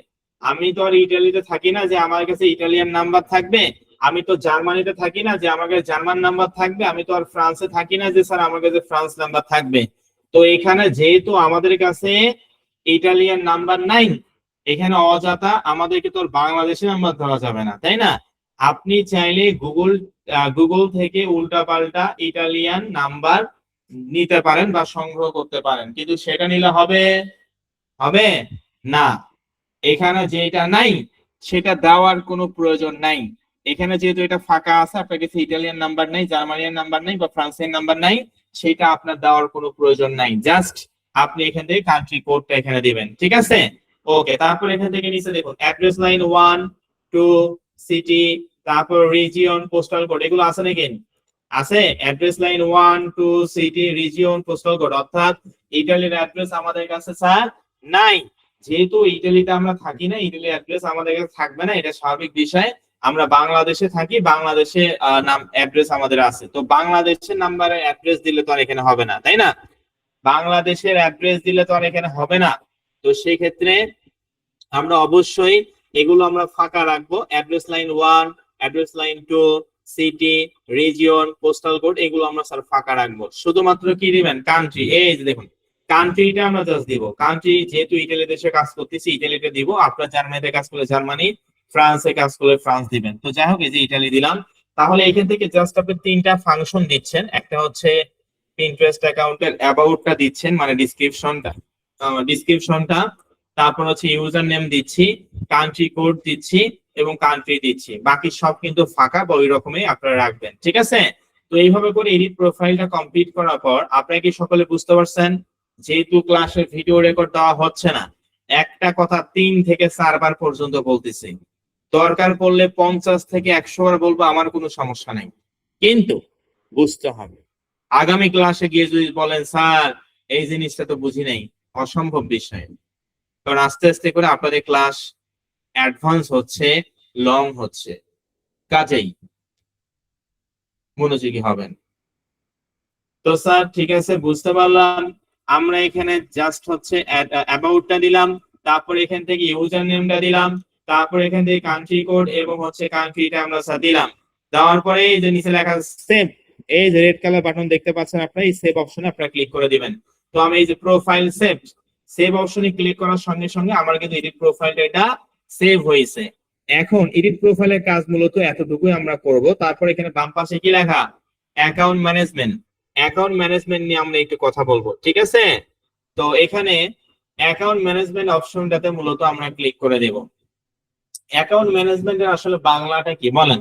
আমি তো আর ইটালিতে থাকি না যে আমার কাছে ইটালিয়ান নাম্বার থাকবে, আমি তো জার্মানিতে থাকি না যে আমার কাছে জার্মান নাম্বার থাকবে, আমি তো আর ফ্রান্সে থাকি না যে স্যার আমার কাছে ফ্রান্স নাম্বার থাকবে। তো এখানে যেহেতু আমাদের কাছে ইটালিয়ান নাম্বার নাই, এখানে অযথা আমাদেরকে তো বাংলাদেশের নাম্বার ধরা যাবে না, তাই না? আপনি চাইলে গুগল থেকে উল্টাপাল্টা ইটালিয়ান নাম্বার নিতে পারেন বা সংগ্রহ করতে পারেন, কিন্তু সেটা নিলে হবে? হবে না। এখানে যেটা নাই সেটা দেওয়ার কোনো প্রয়োজন নাই। এখানে যেহেতু এটা ফাঁকা আছে, আপনার কাছে ইটালিয়ান নাম্বার নাই, জার্মানিয়ান নাম্বার নাই বা ফ্রান্সিয়ান নাম্বার নাই, সেটা আপনার দেওয়ার কোনো প্রয়োজন নাই। জাস্ট আপনি এখান থেকে কান্ট্রি কোডটা এখানে দিবেন, ঠিক আছে। ওকে, তারপর এখান থেকে নিচে দেখুন অ্যাড্রেস লাইন 1 2 সিটি, তারপর রিজিয়ন, পোস্টাল কোড, এগুলো আছে নাকি? আছে। Address line 1 2 city, region, postal code, অর্থাৎ ইটালির অ্যাড্রেস আমাদের কাছে স্যার নাই। যেহেতু ইটালিতে আমরা থাকি না, ইটালির অ্যাড্রেস আমাদের কাছে থাকবে না, এটা স্বাভাবিক বিষয়। আমরা বাংলাদেশে থাকি, বাংলাদেশে নাম অ্যাড্রেস আমাদের আছে, তো বাংলাদেশের নাম্বারের অ্যাড্রেস দিলে তো আর এখানে হবে না, তাই না? বাংলাদেশের অ্যাড্রেস দিলে তো আর এখানে হবে না। তো সেই ক্ষেত্রে আমরা অবশ্যই এগুলো আমরা ফাঁকা রাখবো। Address line 1, address line 2, city, region, postal code, এগুলো আমরা স্যার ফাঁকা রাখবো। শুধুমাত্র কি দিবেন? কান্ট্রি, এই যে দেখুন কান্ট্রিটা আমরা জাস্ট দিব। কান্ট্রি যেহেতু ইটালি দেশে কাজ করতেছি, ইটালিতে দিব। আপনার জার্মানিতে কাজ করলে জার্মানি, ফ্রান্সে কাজ করলে ফ্রান্স দিবেন। তো যাই হোক, এই যে ইটালি দিলাম। তাহলে এখান থেকে জাস্ট আপনি তিনটা ফাংশন দিচ্ছেন। একটা হচ্ছে পিন্টারেস্ট অ্যাকাউন্টের অ্যাবাউটটা দিচ্ছেন, মানে ডিসক্রিপশনটা, তারপর হচ্ছে ইউজার নেম দিচ্ছি, কান্ট্রি কোড দিচ্ছি এবং কান্ট্রি দিচ্ছি। বাকি সব কিন্তু ফাঁকা বা ওই রকমই আপনারা রাখবেন, ঠিক আছে। তো এইভাবে করে এডিট প্রোফাইলটা কমপ্লিট করার পর আপনারা কি সকলে বুঝতে পারছেন? যেহেতু ক্লাসের ভিডিও রেকর্ড দেওয়া হচ্ছে না, একটা কথা 3 থেকে 4 বার পর্যন্ত বলতেছি। দরকার পড়লে 50 থেকে 100 বার বলবো, আমার কোনো সমস্যা নাই, কিন্তু বুঝতে হবে। আগামী ক্লাসে গিয়ে যদি বলেন স্যার এই জিনিসটা তো বুঝি নাই, অসম্ভব বিষয়। কারণ আস্তে আস্তে করে আপনাদের ক্লাস অ্যাডভান্স হচ্ছে, লং হচ্ছে, কাজেই মনোযোগী হবেন। তো স্যার ঠিক আছে, বুঝতে পারলাম। আমরা এখানে জাস্ট হচ্ছে অ্যাবাউটটা দিলাম, তারপর এখান থেকে ইউজার নেমটা দিলাম, তারপর এখান থেকে কান্ট্রি কোড এবং হচ্ছে কান্ট্রিটা আমরা স্যার দিলাম। দেওয়ার পরে এই যে নিচে লেখা সেভ, এই যে রেড কালার বাটন দেখতে পাচ্ছেন আপনারা, এই সেভ অপশনে আপনারা ক্লিক করে দিবেন। তো আমি এই যে প্রোফাইল সেভ অপশনে ক্লিক করার সঙ্গে সঙ্গে আমার কিন্তু এডিট প্রোফাইলটা এটা সেভ হয়েছে। এখন এডিট প্রোফাইলের কাজ মূলত এতটুকুই আমরা করব। তারপর এখানে বাম পাশে কি লেখা? Account management. অ্যাকাউন্ট ম্যানেজমেন্ট নিয়ে আমরা একটু কথা বলবো, ঠিক আছে। তো এখানে অ্যাকাউন্ট ম্যানেজমেন্ট অপশনটাতে মূলত আমরা ক্লিক করে দেব। অ্যাকাউন্ট ম্যানেজমেন্টের আসলে বাংলাটা কি বলেন?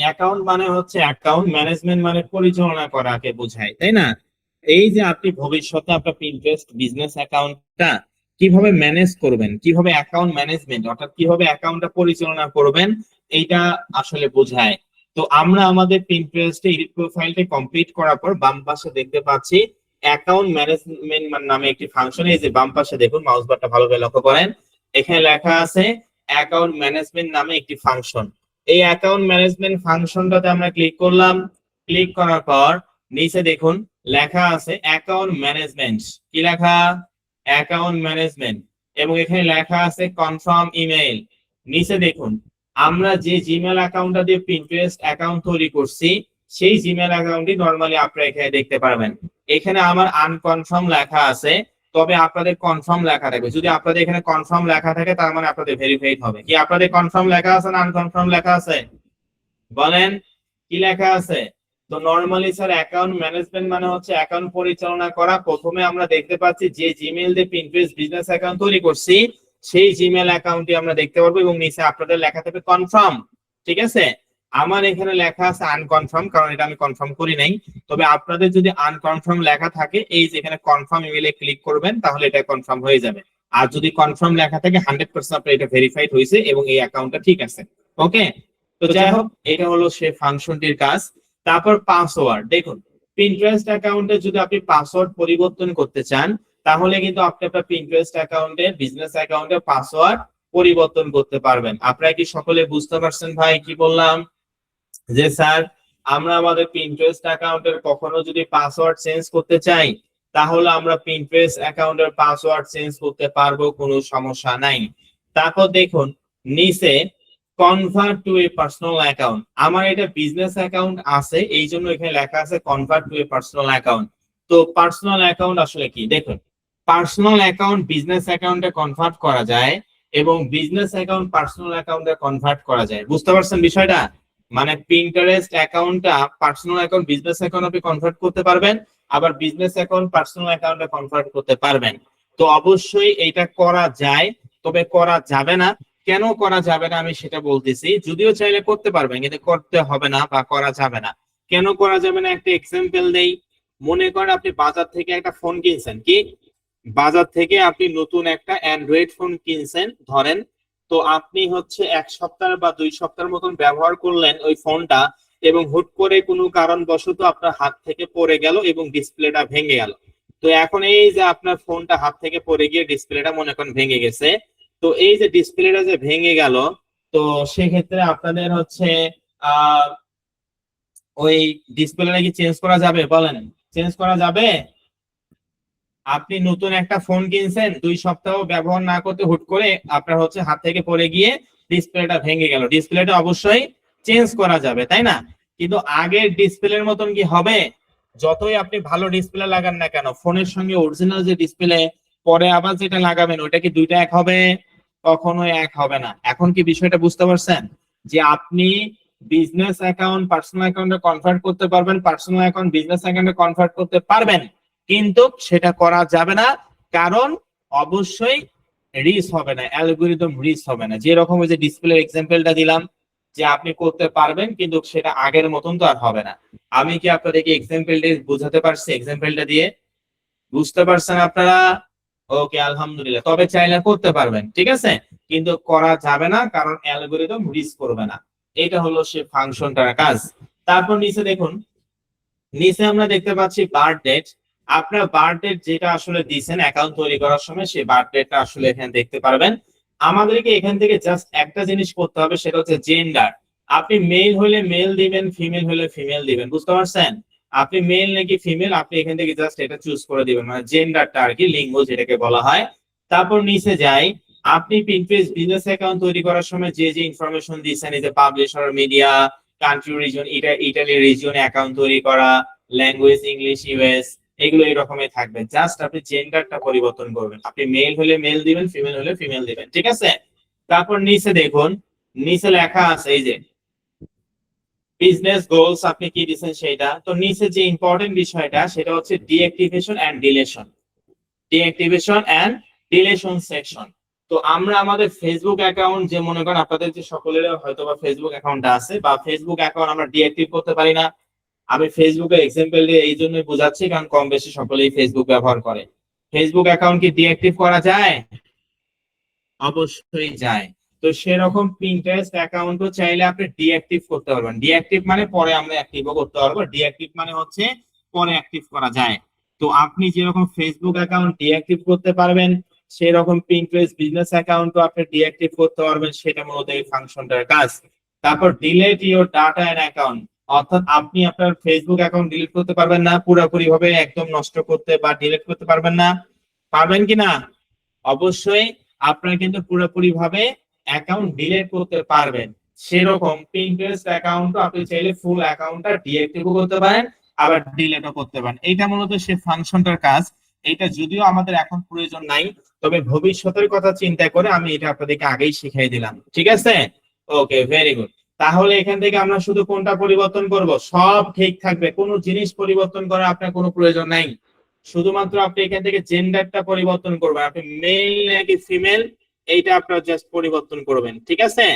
অ্যাকাউন্ট মানে হচ্ছে অ্যাকাউন্ট, ম্যানেজমেন্ট মানে পরিচালনা করাকে বোঝায়, তাই না? এই যে আপনি ভবিষ্যতে আপনার পিন্টারেস্ট বিজনেস অ্যাকাউন্টটা কিভাবে ম্যানেজ করবেন, কিভাবে অ্যাকাউন্ট ম্যানেজমেন্ট অর্থাৎ কিভাবে অ্যাকাউন্টটা পরিচালনা করবেন, এইটা আসলে বোঝায়। তো আমরা আমাদের পিন্টারেস্টে এডিট প্রোফাইলটা কমপ্লিট করার পর বাম পাশে দেখতে পাচ্ছি অ্যাকাউন্ট ম্যানেজমেন্ট নামে একটি ফাংশন। এই যে বাম পাশে দেখুন, মাউস বারটা ভালো করে লক্ষ্য করেন, এখানে লেখা আছে অ্যাকাউন্ট ম্যানেজমেন্ট নামে একটি ফাংশন। এই অ্যাকাউন্ট ম্যানেজমেন্ট ফাংশনটাতে আমরা ক্লিক করলাম। ক্লিক করার পর নিচে দেখুন লেখা আছে অ্যাকাউন্ট ম্যানেজমেন্ট। কি লেখা? Account management. এবং এখানে লেখা আছে কনফার্ম ইমেইল। নিচে দেখুন আমরা যে জিমেল অ্যাকাউন্টটা দিয়ে পিন্টারেস্ট অ্যাকাউন্ট তৈরি করছি, সেই জিমেল অ্যাকাউন্টই নরমালি আপনারা এখানে দেখতে পারবেন। এখানে আমার আনকনফার্ম লেখা আছে, তবে আপনাদের কনফার্ম লেখা থাকবে। যদি আপনাদের এখানে কনফার্ম লেখা থাকে তার মানে আপনাদের ভেরিফাইড হবে। কি আপনাদের কনফার্ম লেখা আছে না আনকনফার্ম লেখা আছে? বলেন কি লেখা আছে? তো নরমালি স্যার অ্যাকাউন্ট ম্যানেজমেন্ট মানে হচ্ছে অ্যাকাউন্ট পরিচালনা করা। প্রথমে আমরা দেখতে পাচ্ছি যে জিমেইল দিয়ে পিন্টারেস্ট বিজনেস অ্যাকাউন্ট তৈরি করছি সেই জিমেইল অ্যাকাউন্টটি আমরা দেখতে পারবো এবং নিচে আপনাদের লেখা থাকবে কনফার্ম। ঠিক আছে, আমার এখানে লেখা আছে আনকনফার্ম, কারণ এটা আমি কনফার্ম করি নাই। তবে আপনাদের যদি আনকনফার্ম লেখা থাকে এই যে এখানে কনফার্ম ইমেইলে ক্লিক করবেন তাহলে এটা কনফার্ম হয়ে যাবে। আর যদি কনফার্ম লেখা থাকে 100% আপনার এটা ভেরিফাইড হয়েছে এবং এই অ্যাকাউন্টটা ঠিক আছে। ওকে, তো যাই হোক এটা হলো সেই ফাংশনটির কাজ। তারপর পাসওয়ার্ড দেখুন, পিন্টারেস্ট অ্যাকাউন্টে যদি আপনি পাসওয়ার্ড পরিবর্তন করতে চান তাহলে কিন্তু আপনি আপনার পিন্টারেস্ট অ্যাকাউন্টে বিজনেস অ্যাকাউন্টে পাসওয়ার্ড পরিবর্তন করতে পারবেন। আপনারা কি সকলে বুঝতে পারছেন ভাই কি বললাম? যে স্যার আমরা আমাদের পিন্টারেস্ট অ্যাকাউন্টের কখনো যদি পাসওয়ার্ড চেঞ্জ করতে চাই তাহলে আমরা পিন্টারেস্ট অ্যাকাউন্টের পাসওয়ার্ড চেঞ্জ করতে পারবো, কোনো সমস্যা নাই। তারপর দেখুন নিচে convert to A personal account, আমার এটা বিজনেস অ্যাকাউন্ট আছে এই জন্য এখানে লেখা আছে convert to A personal account. তো পার্সোনাল অ্যাকাউন্ট আসলে কি দেখুন, পার্সোনাল অ্যাকাউন্ট বিজনেস অ্যাকাউন্টে কনভার্ট করা যায় এবং বিজনেস অ্যাকাউন্ট পার্সোনাল অ্যাকাউন্টে কনভার্ট করা যায়। বুঝতে পারছেন বিষয়টা? মানে পিন্টারেস্ট অ্যাকাউন্টটা পার্সোনাল অ্যাকাউন্ট বিজনেস অ্যাকাউন্ট আপনি কনভার্ট করতে পারবেন, আবার বিজনেস অ্যাকাউন্ট পার্সোনাল অ্যাকাউন্টে কনভার্ট করতে পারবেন। তো অবশ্যই এটা করা যায়, তবে করা যাবে না। কেন করা যাবে না আমি সেটা বলতেছি, যদিও চাইলে করতে পারবেন কিন্তু করতে হবে না বা করা যাবে না। কেন করা যাবে না একটা এক্সাম্পল দেই। মনে করেন আপনি বাজার থেকে একটা ফোন কিনছেন, কি বাজার থেকে আপনি নতুন একটা অ্যান্ড্রয়েড ফোন কিনছেন ধরেন। তো আপনি হচ্ছে 1 সপ্তাহ বা 2 সপ্তাহের মতন ব্যবহার করলেন ওই ফোনটা এবং হুট করে কোনো কারণবশত আপনার হাত থেকে পড়ে গেল এবং ডিসপ্লেটা ভেঙে গেল। তো এখন এই যে আপনার ফোনটা হাত থেকে পড়ে গিয়ে ডিসপ্লেটা মনে করেন ভেঙে গেছে। তো এই যে ডিসপ্লেটা যে ভেঙে গেল, তো সেক্ষেত্রে আপনাদের হচ্ছে আহ ওই ডিসপ্লেটা কি চেঞ্জ করা যাবে বলেন? চেঞ্জ করা যাবে? আপনি নতুন একটা ফোন কিনছেন 2 সপ্তাহ ব্যবহার না করতে হুট করে আপনার হচ্ছে হাত থেকে পড়ে গিয়ে ডিসপ্লেটা ভেঙে গেল, ডিসপ্লেটা অবশ্যই চেঞ্জ করা যাবে তাই না? কিন্তু আগের ডিসপ্লের মতন কি হবে? যতই আপনি ভালো ডিসপ্লে লাগান না কেন ফোনের সঙ্গে অরিজিনাল যে ডিসপ্লে পরে আবার যেটা লাগাবেন ওটা কি দুইটা এক হবে? কখনোই এক হবে না। এখন কি বিষয়টা বুঝতে পারছেন যে আপনি বিজনেস অ্যাকাউন্ট পার্সোনাল অ্যাকাউন্টে কনভার্ট করতে পারবেন, পার্সোনাল অ্যাকাউন্ট বিজনেস অ্যাকাউন্টে কনভার্ট করতে পারবেন, কিন্তু সেটা করা যাবে না কারণ অবশ্যই রিস হবে না, অ্যালগরিদম রিস হবে না। যেরকম ওই যে ডিসপ্লে এক্সাম্পলটা দিলাম যে আপনি করতে পারবেন কিন্তু সেটা আগের মতন তো আর হবে না। আমি কি আপনাদেরকে এক্সাম্পলটা বোঝাতে পারছি? এক্সাম্পলটা দিয়ে বুঝতে পারছেন আপনারা? ওকে আলহামদুলিল্লাহ। তবে চাইলে করতে পারবেন, ঠিক আছে, কিন্তু করা যাবে না কারণ অ্যালগরিদম রিস করবে না। এটা হলো সে ফাংশনটার কাজ। তারপর নিচে দেখুন, নিচে আমরা দেখতে পাচ্ছি বার্থ ডেট। আপনার বার্থ ডেট যেটা আসলে দিয়েছেন অ্যাকাউন্ট তৈরি করার সময় সেই বার্থ ডেটটা আসলে এখানে দেখতে পারবেন। আমাদেরকে এখান থেকে জাস্ট একটা জিনিস করতে হবে সেটা হচ্ছে জেন্ডার। আপনি মেল হলে মেল দিবেন, ফিমেল হলে ফিমেল দিবেন। বুঝতে পারছেন? আপনি মেল নাকি ফিমেল আপনি এখান থেকে জাস্ট এটা চুজ করে দিবেন, মানে জেন্ডারটা আর কি, লিঙ্গ যেটাকে বলা হয়। তারপর নিচে যাই, আপনি পিন্টারেস্ট বিজনেস অ্যাকাউন্ট তৈরি করার সময় যে যে ইনফরমেশন দিয়েছেন এই যে publisher, media, country, region, Italy রিজিয়নে অ্যাকাউন্ট তৈরি করা, ল্যাঙ্গুয়েজ ইংলিশ, ইউএস, এগুলো এরকমই থাকবে। জাস্ট আপনি জেন্ডারটা পরিবর্তন করবেন, আপনি মেল হলে মেল দিবেন, ফিমেল হলে ফিমেল দিবেন, ঠিক আছে? তারপর নিচে দেখুন, নিচে লেখা আছে এই যে বিজনেস গোলস আপনি কি দিবেন সেটা। তো নিচে যে ইম্পর্টেন্ট বিষয়টা সেটা হচ্ছে deactivation and deletion, deactivation and deletion section. তো আমরা আমাদের ফেসবুক অ্যাকাউন্ট, যে মনে করেন আপনাদের যে সকলের হয়তো বা ফেসবুক অ্যাকাউন্ট আছে বা ফেসবুক অ্যাকাউন্ট আমরা ডিঅ্যাক্টিভ করতে পারি না। আমি ফেসবুকের এক্সাম্পল দিয়ে এই জন্যই বোঝাচ্ছি কারণ কম বেশি সকলেই ফেসবুক ব্যবহার করে। ফেসবুক অ্যাকাউন্ট কি ডিঅ্যাক্টিভ করা যায়? অবশ্যই যায়। তো সেরকম পিন্টারেস্ট অ্যাকাউন্টও চাইলে আপনি ডিঅ্যাক্টিভ করতে পারবেন। ডিঅ্যাক্টিভ মানে পরে আমরা অ্যাক্টিভও করতে পারবো, ডিঅ্যাক্টিভ মানে হচ্ছে পরে অ্যাক্টিভ করা যায়। তো আপনি যেরকম ফেসবুক অ্যাকাউন্ট ডিঅ্যাক্টিভ করতে পারবেন সেরকম পিন্টারেস্ট বিজনেস অ্যাকাউন্টও আপনি ডিঅ্যাক্টিভ করতে পারবেন, সেটা মূলত এই ফাংশনটার কাজ। তারপর delete your data and account, অর্থাৎ আপনি আপনার ফেসবুক অ্যাকাউন্ট ডিলিট করতে পারবেন না, পুরোপুরি ভাবে একদম নষ্ট করতে বা ডিলিট করতে পারবেন না। পারবেন কিনা? অবশ্যই আপনারা কিন্তু পুরোপুরি ভাবে অ্যাকাউন্ট ডিলিট করতে পারবেন। সেরকম পিন্টারেস্ট অ্যাকাউন্ট আপনি চাইলে ফুল অ্যাকাউন্টটা ডিঅ্যাক্টিভও করতে পারেন আবার ডিলিটও করতে পারেন। এটা মূলত সে ফাংশনটার কাজ। এটা যদিও আমাদের এখন প্রয়োজন নাই, তবে ভবিষ্যতের কথা চিন্তা করে আমি এটা আপনাদেরকে আগেই শিখিয়ে দিলাম, ঠিক আছে? ওকে, ভেরি গুড। তাহলে এখান থেকে আমরা শুধু কোনটা পরিবর্তন করব? সব ঠিক থাকবে, কোনো জিনিস পরিবর্তন করার আপনার কোনো প্রয়োজন নাই। শুধুমাত্র আপনি এখান থেকে জেন্ডারটা পরিবর্তন করবেন, আপনি মেল নাকি ফিমেল এইটা আপনার জাস্ট পরিবর্তন করবেন, ঠিক আছে?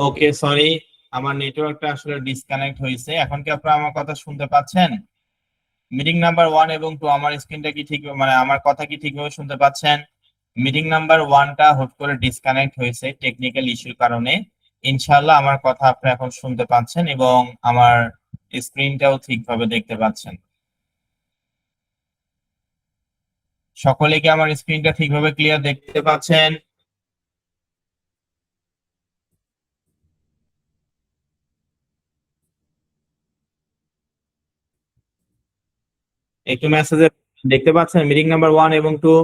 ওকে, সরি, আমার নেটওয়ার্কটা আসলে ডিসকানেক্ট হয়েছে। এখন কি আপনারা আমার কথা শুনতে পাচ্ছেন? মিটিং নাম্বার 1 এবং 2 আমার স্ক্রিনটা কি ঠিক, মানে আমার কথা কি ঠিকভাবে শুনতে পাচ্ছেন? মিটিং নাম্বার 1টা হুট করে ডিসকানেক্ট হয়েছে টেকনিক্যাল ইস্যুর কারণে। ইনশাআল্লাহ আমার কথা আপনি এখন শুনতে পাচ্ছেন এবং আমার স্ক্রিনটাও ঠিকভাবে দেখতে পাচ্ছেন। সকলে কি আমার স্ক্রিনটা ঠিকভাবে ক্লিয়ার দেখতে পাচ্ছেন? একটু মেসেজে দেখতে পাচ্ছেন মিটিং নাম্বার 1 এবং 2?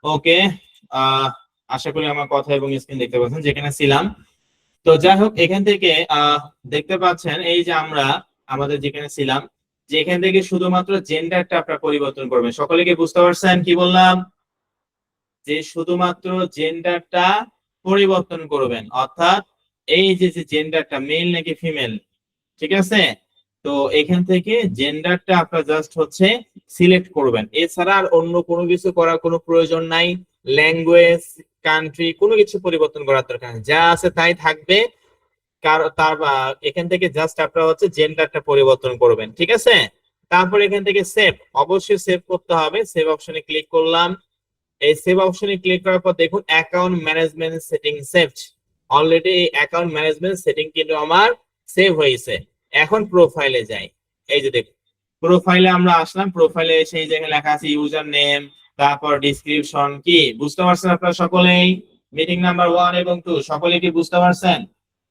ওকে, আহ আশা করি আমার কথা এবং স্ক্রিন দেখতে পাচ্ছেন যেখানে ছিলাম। তো যাই হোক, এখান থেকে দেখতে পাচ্ছেন এই যে আমরা আমাদের যেখানে ছিলাম, যে এখান থেকে শুধুমাত্র জেন্ডারটা আপনারা পরিবর্তন করবেন। সকলে কি বুঝতে পারছেন কি বললাম? যে শুধুমাত্র জেন্ডারটা পরিবর্তন করবেন, অর্থাৎ এই যে যে জেন্ডারটা মেল নাকি ফিমেল, ঠিক আছে? তো এখান থেকে জেন্ডারটা আপনারা জাস্ট হচ্ছে সিলেক্ট করবেন, এছাড়া আর অন্য কোনো কিছু করার কোনো প্রয়োজন নাই। ল্যাঙ্গুয়েজ, কান্ট্রি কোনো কিছু পরিবর্তন করার দরকার নেই, যা আছে তাই থাকবে। এখান থেকে জাস্ট আপনারা হচ্ছে জেন্ডারটা পরিবর্তন করবেন, ঠিক আছে? তারপর এখান থেকে সেভ, অবশ্যই সেভ করতে হবে। সেভ অপশনে ক্লিক করলাম। এই সেভ অপশনে ক্লিক করার পর দেখুন account management setting saved. Already এই অ্যাকাউন্ট ম্যানেজমেন্ট সেটিং কিন্তু আমার সেভ হয়েছে। এখন প্রোফাইলে যাই। এই যে দেখুন, প্রোফাইলে আমরা আসলাম। প্রোফাইলে এসে এই জায়গায় লেখা আছে ইউজার নেম, তারপর ডিসক্রিপশন। কি বুঝতে পারছেন আপনারা সকলেই? মিটিং নাম্বার 1 এবং 2 সকলে কি বুঝতে পারছেন?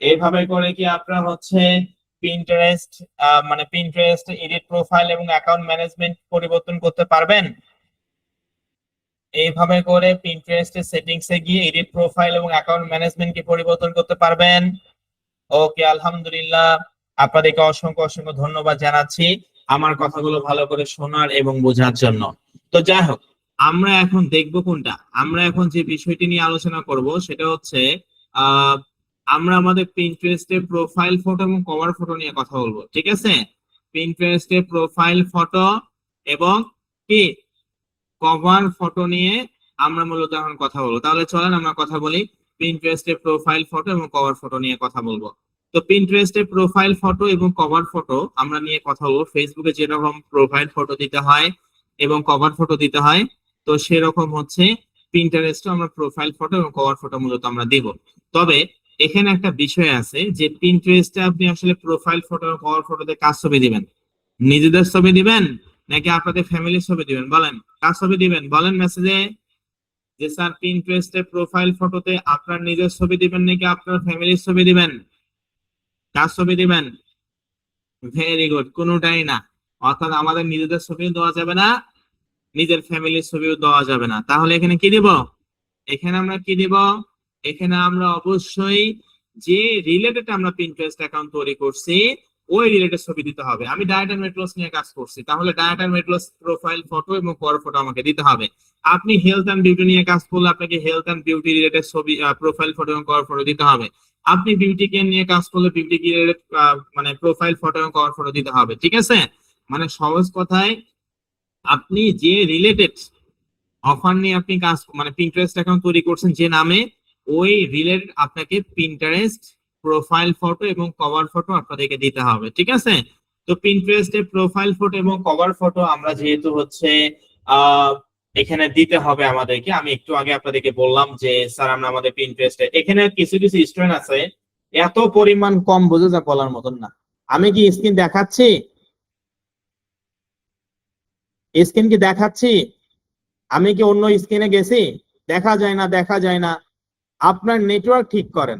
এইভাবে করে কি আপনারা হচ্ছে পিন্টারেস্ট, মানে পিন্টারেস্ট এডিট প্রোফাইল এবং অ্যাকাউন্ট ম্যানেজমেন্ট পরিবর্তন করতে পারবেন? এইভাবে করে পিন্টারেস্টের সেটিংসে গিয়ে এডিট প্রোফাইল এবং অ্যাকাউন্ট ম্যানেজমেন্ট কি পরিবর্তন করতে পারবেন? ওকে, আলহামদুলিল্লাহ। আপনাদেরকে অসংখ্য অসংখ্য ধন্যবাদ জানাচ্ছি আমার কথাগুলো ভালো করে শোনার এবং বোঝার জন্য। তো যাই হোক, আমরা এখন দেখব কোনটা, আমরা এখন যে বিষয়টি নিয়ে আলোচনা করব সেটা হচ্ছে আহ আমরা আমাদের পিন্টারেস্টের প্রোফাইল ফটো এবং কভার ফটো নিয়ে কথা বলবো, ঠিক আছে? পিন্টারেস্টের প্রোফাইল ফটো এবং কি কভার ফটো নিয়ে আমরা মূলত এখন কথা বলবো। তাহলে চলেন আমরা কথা বলি পিন্টারেস্টের প্রোফাইল ফটো এবং কভার ফটো নিয়ে কথা বলবো। তো পিন্টারেস্টের প্রোফাইল ফটো এবং কভার ফটো আমরা নিয়ে কথা বলবো। ফেসবুকে যেরকম প্রোফাইল ফটো দিতে হয় এবং কভার ফটো দিতে হয়, তো সেরকম হচ্ছে পিন্টারেস্টে আমরা প্রোফাইল ফটো এবং কভার ফটো মূলত আমরা দিব। তবে এখানে একটা বিষয় আছে যে পিন্টারেস্টে আপনি আসলে প্রোফাইল ফটো এবং কভার ফটোতে কার ছবি দিবেন? নিজেদের ছবি দিবেন নাকি আপনাদের ফ্যামিলির ছবি দিবেন? বলেন, কার ছবি দিবেন বলেন মেসেজে। যে স্যার পিন্টারেস্টের প্রোফাইল ফটোতে আপনার নিজের ছবি দিবেন নাকি আপনার ফ্যামিলির ছবি দিবেন? কার ছবি দিবেন? ভেরি গুড, কোনোটাই না। অর্থাৎ আমাদের নিজেদের ছবিও দেওয়া যাবে না, নিজের ফ্যামিলির ছবিও দেওয়া যাবে না। তাহলে এখানে কি দিব? এখানে আমরা কি দিব? এখানে আমরা অবশ্যই যে রিলেটেড আমরা পিন্টারেস্ট অ্যাকাউন্ট তৈরি করছি ওই রিলেটেড ছবি দিতে হবে। আমি ডায়েট এন্ড ওয়েট লস নিয়ে কাজ করছি, তাহলে diet and weight loss profile photo এবং কভার ফটো আমাকে দিতে হবে। আপনি হেলথ এন্ড বিউটি নিয়ে কাজ করলে আপনাকে হেলথ এন্ড বিউটি রিলেটেড ছবি, প্রোফাইল ফটো এবং কভার ফটো দিতে হবে। আপনি বিউটি কেয়ার নিয়ে কাজ করলে বিউটি কেয়ার মানে প্রোফাইল ফটো এবং কভার ফটো দিতে হবে। ঠিক আছে? মানে সহজ কথায় আপনি যে রিলেটেড অফার নিয়ে আপনি কাজ মানে পিন্টারেস্ট অ্যাকাউন্ট তৈরি করছেন যে নামে, ওই রিলেটেড আপনাকে পিন্টারেস্ট প্রোফাইল ফটো এবং কভার ফটো আপনাদেরকে দিতে হবে। ঠিক আছে? তো পিন্টারেস্টে প্রোফাইল ফটো এবং কভার ফটো আমরা যেহেতু হচ্ছে আহ এখানে দিতে হবে আমাদেরকে, আমি একটু আগে আপনাদেরকে বললাম যে স্যার আমরা আমাদের পিন্টারেস্টে, এখানে কিছু কিছু স্টুডেন্ট আছে এত পরিমাণ কম বোঝে যা বলার মতন না। আমি কি স্ক্রিন দেখাচ্ছি? স্ক্রিন কি দেখাচ্ছি? আমি কি অন্য স্ক্রিনে গেছি? দেখা যায় না, দেখা যায় না। আপনার নেটওয়ার্ক ঠিক করেন,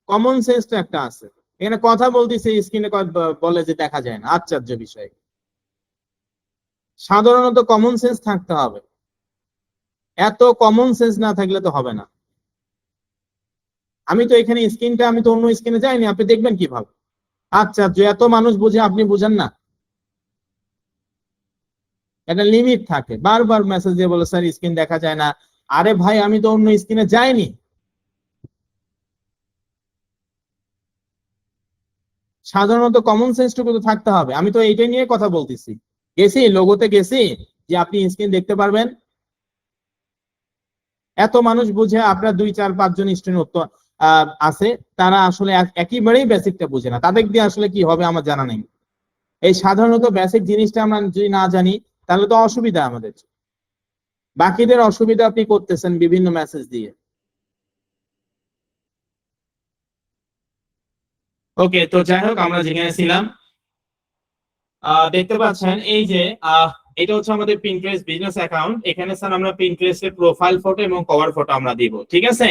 কমন সেন্স তো একটা আছে। এখানে কথা বলতেছে স্ক্রিনে বলে যে দেখা যায় না, আশ্চর্য বিষয়। সাধারণত কমন সেন্স থাকতে হবে, এত কমন সেন্স না থাকলে তো হবে না। আমি তো এখানে স্ক্রিনটা, আমি তো অন্য স্ক্রিনে যাইনি, আপনি দেখবেন কিভাবে? আশ্চর্য, এত মানুষ বুঝে আপনি বুঝেন না। একটা লিমিট থাকে, বারবার মেসেজ দিয়ে বলে স্যার স্ক্রিন দেখা যায় না। আরে ভাই আমি তো অন্য স্ক্রিনে যাইনি। সাধারণত কমন সেন্সটুকু তো থাকতে হবে। আমি তো এইটাই নিয়ে কথা বলতেছি, গেছি লোগোতে গেছি যে আপনি স্ক্রিন দেখতে পারবেন। এত মানুষ বুঝে, আপনার 2 4 5 জন স্টুডেন্ট আছে, তারা আসলে একেবারেই বেসিকটা বুঝে না। তাদের দিয়ে আসলে কি হবে আমার জানা নেই। এই সাধারণত বেসিক জিনিসটা আমরা যদি না জানি তাহলে তো অসুবিধা আমাদের। বাকিদের অসুবিধা আপনি করতেছেন বিভিন্ন মেসেজ দিয়ে। ওকে, তো যাই হোক আমরা যেখানে ছিলাম, দেখতে পাচ্ছেন এই যে এটা হচ্ছে আমাদের পিন্টারেস্ট বিজনেস অ্যাকাউন্ট। এখানে স্যার আমরা পিন্টারেস্টের প্রোফাইল ফটো এবং কভার ফটো আমরা দিব। ঠিক আছে?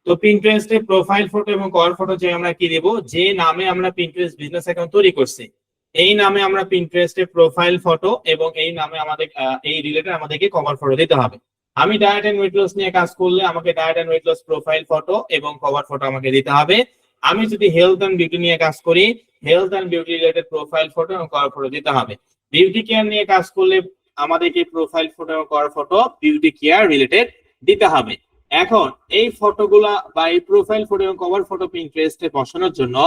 তো পিন্টারেস্টের প্রোফাইল ফটো এবং কভার ফটো যে আমরা কি দেব, যে নামে আমরা পিন্টারেস্ট বিজনেস অ্যাকাউন্ট তৈরি করছি এই নামে আমরা পিন্টারেস্টের প্রোফাইল ফটো এবং এই নামে আমাদের এই রিলেটেড আমাদেরকে কভার ফটো দিতে হবে। আমি ডায়েট এন্ড ওয়েট লস নিয়ে কাজ করলে আমাকে diet and weight loss profile photo এবং কভার ফটো আমাকে দিতে হবে। আমি যদি হেলথ এন্ড বিউটি নিয়ে কাজ করি, health and beauty related profile photo এবং কভার ফটো দিতে হবে। বিউটি কেয়ার নিয়ে কাজ করলে আমাদেরকে প্রোফাইল ফটো এবং cover photo beauty care related দিতে হবে। এখন এই ফটোগুলা বা এই প্রোফাইল ফটো এবং কভার ফটো পিন্টারেস্টে বসানোর জন্য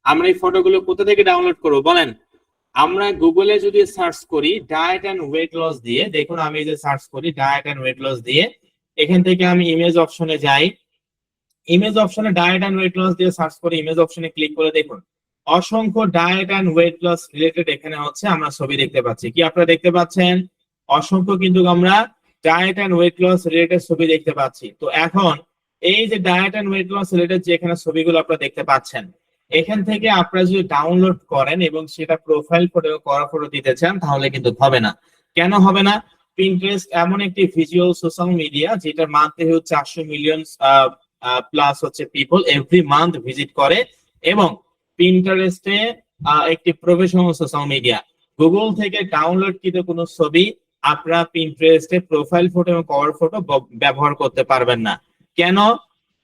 আমরা এই ফটোগুলো কোথা থেকে ডাউনলোড করব বলেন? আমরা গুগলে যদি সার্চ করি ডায়েট এন্ড ওয়েট লস দিয়ে, দেখুন আমি যে সার্চ করি ডায়েট এন্ড ওয়েট লস দিয়ে, এখান থেকে আমি ইমেজ অপশনে যাই। ইমেজ অপশনে ডায়েট এন্ড ওয়েট লস দিয়ে সার্চ করে ইমেজ অপশনে ক্লিক করে দেখুন অসংখ্য diet and weight loss related এখানে হচ্ছে আমরা ছবি দেখতে পাচ্ছি। কি আপনারা দেখতে পাচ্ছেন? অসংখ্য কিন্তু আমরা diet and weight loss related ছবি দেখতে পাচ্ছি। তো এখন এই যে diet and weight loss related যে এখানে ছবিগুলো আপনারা দেখতে পাচ্ছেন, এখান থেকে আপনারা যদি ডাউনলোড করেন এবং সেটা প্রোফাইল ফটো করা ফটো দিতে চান তাহলে কিন্তু হবে না। কেন হবে না? পিন্টারেস্ট এমন একটি ভিজুয়াল সোশ্যাল মিডিয়া যেটা মান্থলি হচ্ছে 400 মিলিয়ন প্লাস হচ্ছে পিপল এভরি মান্থ ভিজিট করে, এবং পিন্টারেস্টে একটি প্রফেশনাল সোশ্যাল মিডিয়া। গুগল থেকে ডাউনলোড কৃত কোনো ছবি আপনারা পিন্টারেস্টে প্রোফাইল ফটো এবং কভার ফটো ব্যবহার করতে পারবেন না। কেন?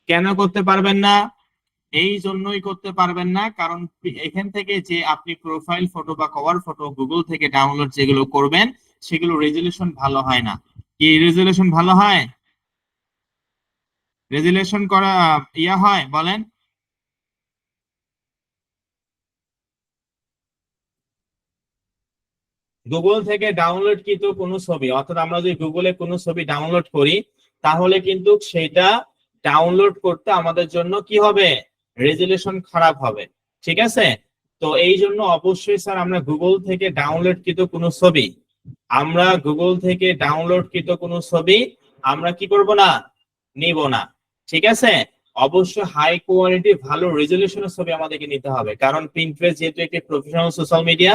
কেন করতে পারবেন না? এই জন্যই করতে পারবেন না কারণ এখান থেকে যে আপনি প্রোফাইল ফটো বা কভার ফটো গুগল থেকে ডাউনলোড যেগুলো করবেন সেগুলো রেজুলেশন ভালো হয় না। কি রেজুলেশন ভালো হয়? রেজুলেশন করা ইয়া হয় বলেন? গুগল থেকে ডাউনলোড কিন্তু কোনো ছবি, অর্থাৎ আমরা যদি গুগলে কোনো ছবি ডাউনলোড করি তাহলে কিন্তু সেটা ডাউনলোড করতে আমাদের জন্য কি হবে? রেজুলেশন খারাপ হবে। ঠিক আছে? তো এই জন্য অবশ্যই স্যার আমরা গুগল থেকে ডাউনলোড কৃত কোনো ছবি, আমরা গুগল থেকে ডাউনলোড কৃত কোনো ছবি আমরা কি করব না? নিব না। ঠিক আছে? অবশ্য হাই কোয়ালিটি ভালো রেজুলেশনের ছবি আমাদেরকে নিতে হবে, কারণ পিন্টারেস্ট যেহেতু একটি প্রফেশনাল সোশ্যাল মিডিয়া,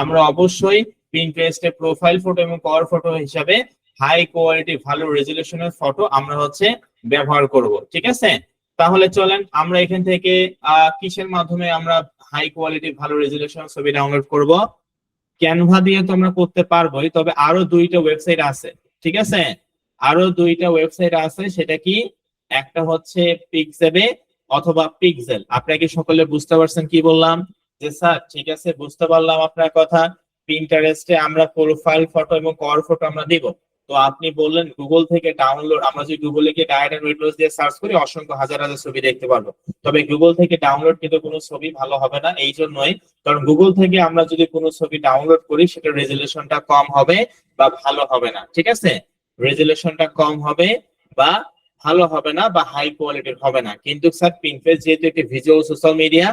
আমরা অবশ্যই পিন্টারেস্টে প্রোফাইল ফটো এবং কভার ফটো হিসাবে হাই কোয়ালিটি ভালো রেজুলেশনের ফটো আমরা হচ্ছে ব্যবহার করব। ঠিক আছে? তাহলে চলেন আমরা এখান থেকে কিসের মাধ্যমে আমরা হাই কোয়ালিটি ভালো রেজুলেশন ছবি ডাউনলোড করব। ক্যানভা দিয়ে তো আমরা করতে পারবোই, তবে আরো দুইটা ওয়েবসাইট আছে, ঠিক আছে? আরো দুইটা ওয়েবসাইট আছে, সেটা কি? একটা হচ্ছে পিক্সেবে অথবা পিক্সেল। আপনারা কি সকলে বুঝতে পারছেন কি বললাম? যে স্যার ঠিক আছে, বুঝতে পারলাম আপনার কথা। পিন্টারেস্টে আমরা প্রোফাইল ফটো এবং কভার ফটো আমরা দিব। তো আপনি বললেন গুগল থেকে ডাউনলোড, আমরা যদি গুগলে গিয়ে ডায়েট এন্ড ওয়েট লস দিয়ে সার্চ করি অসংখ্য হাজার হাজার ছবি দেখতে পারবো। তবে গুগল থেকে ডাউনলোড কিন্তু কোনো ছবি ভালো হবে না, এই জন্যই। কারণ গুগল থেকে আমরা যদি কোনো ছবি ডাউনলোড করি সেটা রেজুলেশনটা কম হবে বা ভালো হবে না, ঠিক আছে? রেজুলেশনটা কম হবে বা ভালো হবে না বা হাই কোয়ালিটির হবে না। কিন্তু স্যার পিনফেস্ট যেহেতু একটি ভিজুয়াল সোশ্যাল মিডিয়া,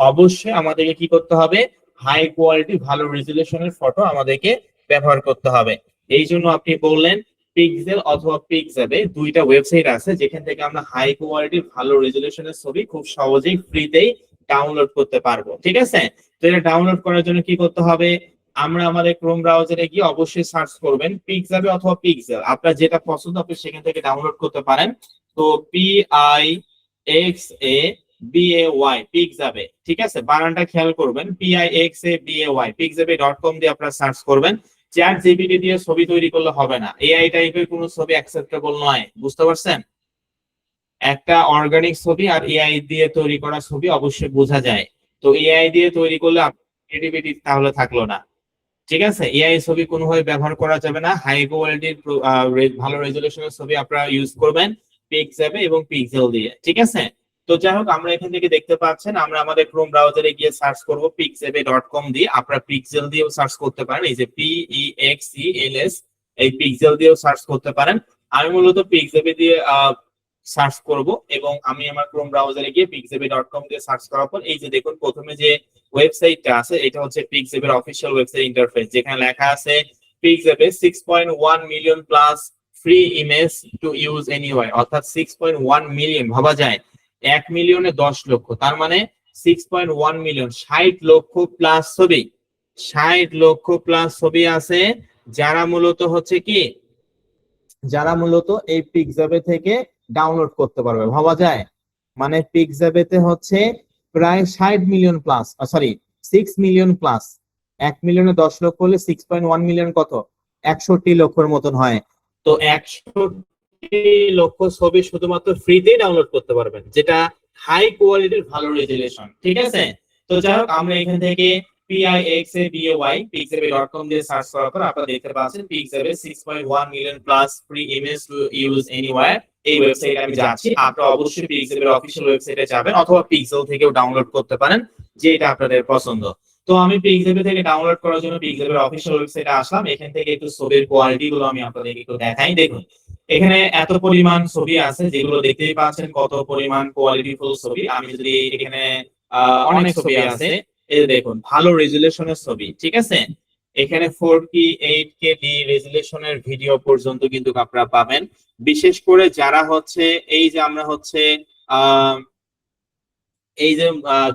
অবশ্যই আমাদেরকে কি করতে হবে? হাই কোয়ালিটি ভালো রেজুলেশনের ফটো আমাদেরকে ব্যবহার করতে হবে। এই জন্য আপনি বললেন পিক্সেল অথবা পিক্সেবে দুইটা ওয়েবসাইট আছে যেখান থেকে আমরা হাই কোয়ালিটি ভালো রেজুলেশনের ছবি খুব সহজেই ফ্রিতেই ডাউনলোড করতে পারবো, ঠিক আছে? তো এটা ডাউনলোড করার জন্য কি করতে হবে? আমরা আমাদের ক্রোম ব্রাউজারে গিয়ে অবশ্যই সার্চ করবেন পিক্সেবে অথবা পিক্সেল, আপনার যেটা পছন্দ আপনি সেখান থেকে ডাউনলোড করতে পারেন। তো PIXA BAY পিক্সেবে, ঠিক আছে? বানানটা খেয়াল করবেন, PIXA BAY পিক্সেবে.com দিয়ে আপনারা সার্চ করবেন। চ্যাট জিপিটি দিয়ে ছবি তৈরি করলে হবে না, এআই টাইপের কোনো ছবি অ্যাকসেপ্টেবল নয়, বুঝতে পারছেন? একটা অর্গানিক ছবি আর এআই দিয়ে তৈরি করা ছবি অবশ্যই বোঝা যায়। তো এআই দিয়ে তৈরি করলে ক্রিয়েটিভিটি তাহলে থাকলো না, ঠিক আছে? এআই ছবি কোনোভাবে ব্যবহার করা যাবে না। হাই কোয়ালিটির ভালো রেজুলেশনের ছবি আপনারা ইউজ করবেন পিক্সেবে এবং পিক্সেল দিয়ে, ঠিক আছে? তো যাই হোক, আমরা এখান থেকে দেখতে পাচ্ছেন আমরা আমাদের ক্রোম ব্রাউজারে গিয়ে সার্চ করব pixebe.com দিয়ে। আপনারা পিক্সেল দিয়েও সার্চ করতে পারেন, এই যে PEXELS, এই পিক্সেল দিয়েও সার্চ করতে পারেন। আমি মূলত পিক্সেবে দিয়ে সার্চ করব এবং আমি আমার ক্রোম ব্রাউজারে গিয়ে pixebe.com দিয়ে সার্চ করার পর এই যে দেখুন প্রথমে যে ওয়েবসাইটটা আছে এটা হচ্ছে পিক্সেবের অফিসিয়াল ওয়েবসাইট ইন্টারফেস, যেখানে লেখা আছে পিক্সেবে 6.1 million plus free image to use anywhere, অর্থাৎ 6.1 মিলিয়ন, ভাবা যায় 1 মিলিয়নে 10 লক্ষ, তার মানে 6.1 মিলিয়ন, 60 লক্ষ প্লাস ছবি, 60 লক্ষ প্লাস ছবি আছে যারা মূলত হচ্ছে কি, যারা মূলত এই পিক্সেবে থেকে ডাউনলোড করতে পারবে, ভাবা যায়। মানে পিক্সেবেতে হচ্ছে প্রায় 60 million plus, sorry 6 million plus. 1 মিলিয়নে 10 লক্ষ হলে 6.1 মিলিয়ন কত? 61 লক্ষের মতন হয়। তো 61 লক্ষ ছবি শুধুমাত্র ফ্রিতেই ডাউনলোড করতে পারবেন, যেটা হাই কোয়ালিটির ভালো রেজুলেশন, ঠিক আছে? তো যাই হোক, আমরা এখান থেকে PIXABAY pixebe.com দিয়ে সার্চ করার পর আপনারা দেখতে পাচ্ছেন পিক্সেবে 6.1 million plus free image to use anywhere, এই ওয়েবসাইটে আমি যাচ্ছি। আপনারা অবশ্যই পিক্সেবের অফিশিয়াল ওয়েবসাইটে যাবেন অথবা পিক্সেল থেকেও ডাউনলোড করতে পারেন, যেটা আপনাদের পছন্দ। তো আমি পিক্সেবে থেকে ডাউনলোড করার জন্য পিক্সেবের অফিশিয়াল ওয়েবসাইটে আসলাম। এখান থেকে একটু ছবির কোয়ালিটি গুলো আমি আপনাদেরকে একটু দেখাই। দেখুন এখানে এত পরিমাণ ছবি আছে, যেগুলো দেখতেই পাচ্ছেন কত পরিমাণ কোয়ালিটিফুল ছবি। আমি যদি এখানে অনেক ছবি আছে, এই দেখুন ভালো রেজুলেশনের ছবি, ঠিক আছে? এখানে 4K 8K রেজুলেশনের ভিডিও পর্যন্ত কিন্তু আপনারা পাবেন। বিশেষ করে যারা হচ্ছে এই যে আমরা হচ্ছে আহ এই যে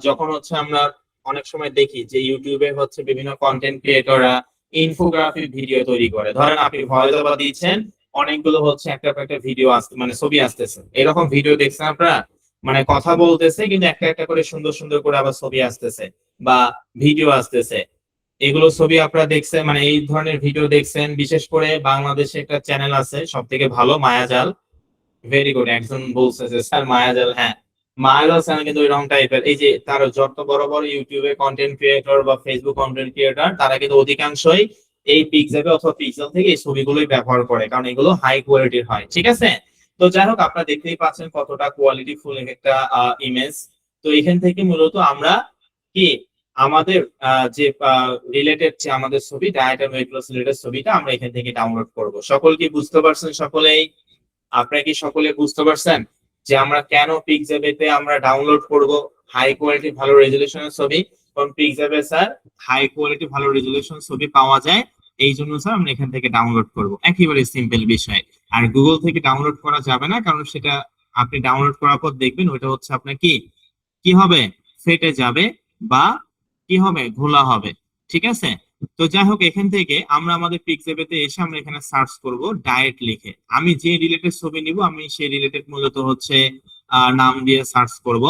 যখন হচ্ছে আমরা অনেক সময় দেখি যে ইউটিউবে হচ্ছে বিভিন্ন কন্টেন্ট ক্রিয়েটররা ইনফোগ্রাফিক ভিডিও তৈরি করে, ধরেন আপনি ভয়েস ওভার দিচ্ছেন, অনেকগুলো হচ্ছে একটা পর একটা ভিডিও আসছে, মানে ছবি আসতেছে, এরকম ভিডিও দেখছেন আপনারা? মানে কথা বলতেছে কিন্তু একটা একটা করে সুন্দর সুন্দর করে আবার ছবি আসতেছে বা ভিডিও আসতেছে, এগুলো ছবি আপনারা দেখছেন, মানে এই ধরনের ভিডিও দেখছেন। বিশেষ করে বাংলাদেশে একটা চ্যানেল আছে সব থেকে ভালো, মায়াজাল। ভেরি গুড, একজন বলছে যে স্যার মায়াজাল, হ্যাঁ মায়াজাল চ্যানেল কিন্তু ওই রং টাইপের। এই যে তার যত বড় বড় ইউটিউবে কন্টেন্ট ক্রিয়েটর বা ফেসবুক কন্টেন্ট ক্রিয়েটর, তারা কিন্তু অধিকাংশই এই পিক্সেবে অথবা পিক্সেল থেকে এই ছবিগুলোই ব্যবহার করে, কারণ এগুলো হাই কোয়ালিটির হয়, ঠিক আছে? তো যাই হোক, আপনারা দেখতেই পাচ্ছেন কতটা কোয়ালিটি ফুল একটা ইমেজ। তো এখান থেকে মূলত আমরা কি আমাদের যে রিলেটেড যে আমাদের ছবি diet and weight loss related ছবিটা আমরা এখান থেকে ডাউনলোড করব। সকল কি বুঝতে পারছেন? সকলেই আপনারা কি সকলে বুঝতে পারছেন যে আমরা কেন পিক্সেবেতে আমরা ডাউনলোড করব হাই কোয়ালিটি ভালো রেজুলেশনের ছবি? কারণ পিক্সেবে স্যার হাই কোয়ালিটি ভালো রেজুলেশন ছবি পাওয়া যায়, এই জন্য স্যার আমরা এখান থেকে ডাউনলোড করব, একেবারে সিম্পল বিষয়। আর গুগল থেকে ডাউনলোড করা যাবে না, কারণ সেটা আপনি ডাউনলোড করার পর দেখবেন ওইটা হচ্ছে আপনার কি কি হবে, ফেটে যাবে বা কি হবে, ঘোলা হবে, ঠিক আছে? তো যাই হোক, এখান থেকে আমরা আমাদের পিক্সেবেতে এসে আমরা এখানে সার্চ করব ডায়েট লিখে। আমি যে রিলেটেড ছবি নিব আমি সেই রিলেটেড মূলত হচ্ছে নাম দিয়ে সার্চ করব।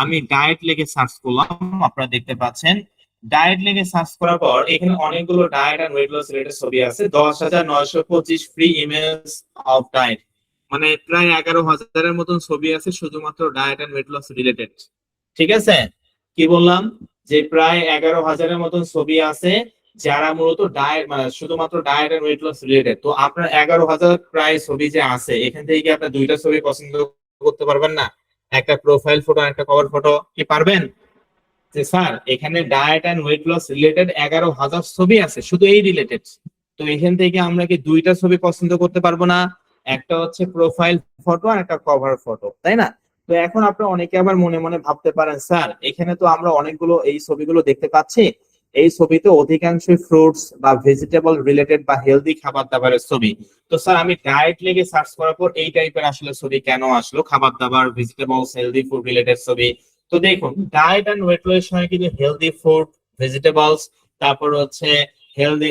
আমি ডায়েট লিখে সার্চ করলাম, আপনারা দেখতে পাচ্ছেন ডায়েট লিখে সার্চ করার পর এখানে অনেকগুলো diet and weight loss related ছবি আছে। 10,925 ফ্রি ইমেজ অফ ডায়েট, মানে প্রায় 11,000-এর মতন ছবি আছে শুধুমাত্র diet and weight loss related. ঠিক আছে, কি বললাম যে প্রায় 11,000-এর মতন ছবি আছে যারা মূলত ডায়েট, মানে শুধুমাত্র diet and weight loss related. তো আপনার 11,000 প্রায় ছবি যে আছে এখান থেকে কি আপনার দুইটা ছবি পছন্দ করতে পারবেন না? একটা প্রোফাইল ফটো আর একটা কভার ফটো, কি পারবেন? যে স্যার এখানে diet and weight loss related 11,000 ছবি আছে শুধু এই রিলেটেড, তো এখান থেকে আমরা কি দুইটা ছবি পছন্দ করতে পারবো না? একটা হচ্ছে প্রোফাইল ফটো আর একটা কভার ফটো, তাই না? তো এখন আপনি অনেকে আবার মনে মনে ভাবতে পারেন স্যার এখানে তো আমরা অনেকগুলো এই ছবিগুলো দেখতে পাচ্ছি, এই ছবিতে অধিকাংশই ফ্রুটস বা ভেজিটেবল রিলেটেড বা হেলদি খাবার দাবারের ছবি। তো স্যার আমি ডায়েট লিখে সার্চ করার পর এই টাইপের আসলে ছবি কেন আসলো, খাবার দাবার ভেজিটেবলস হেলদি ফুড রিলেটেড ছবি? তো দেখুন ডায়েট এন্ড ওয়েট লস সময় কিন্তু হেলদি ফুড, ভেজিটেবলস, তারপর হচ্ছে হেলদি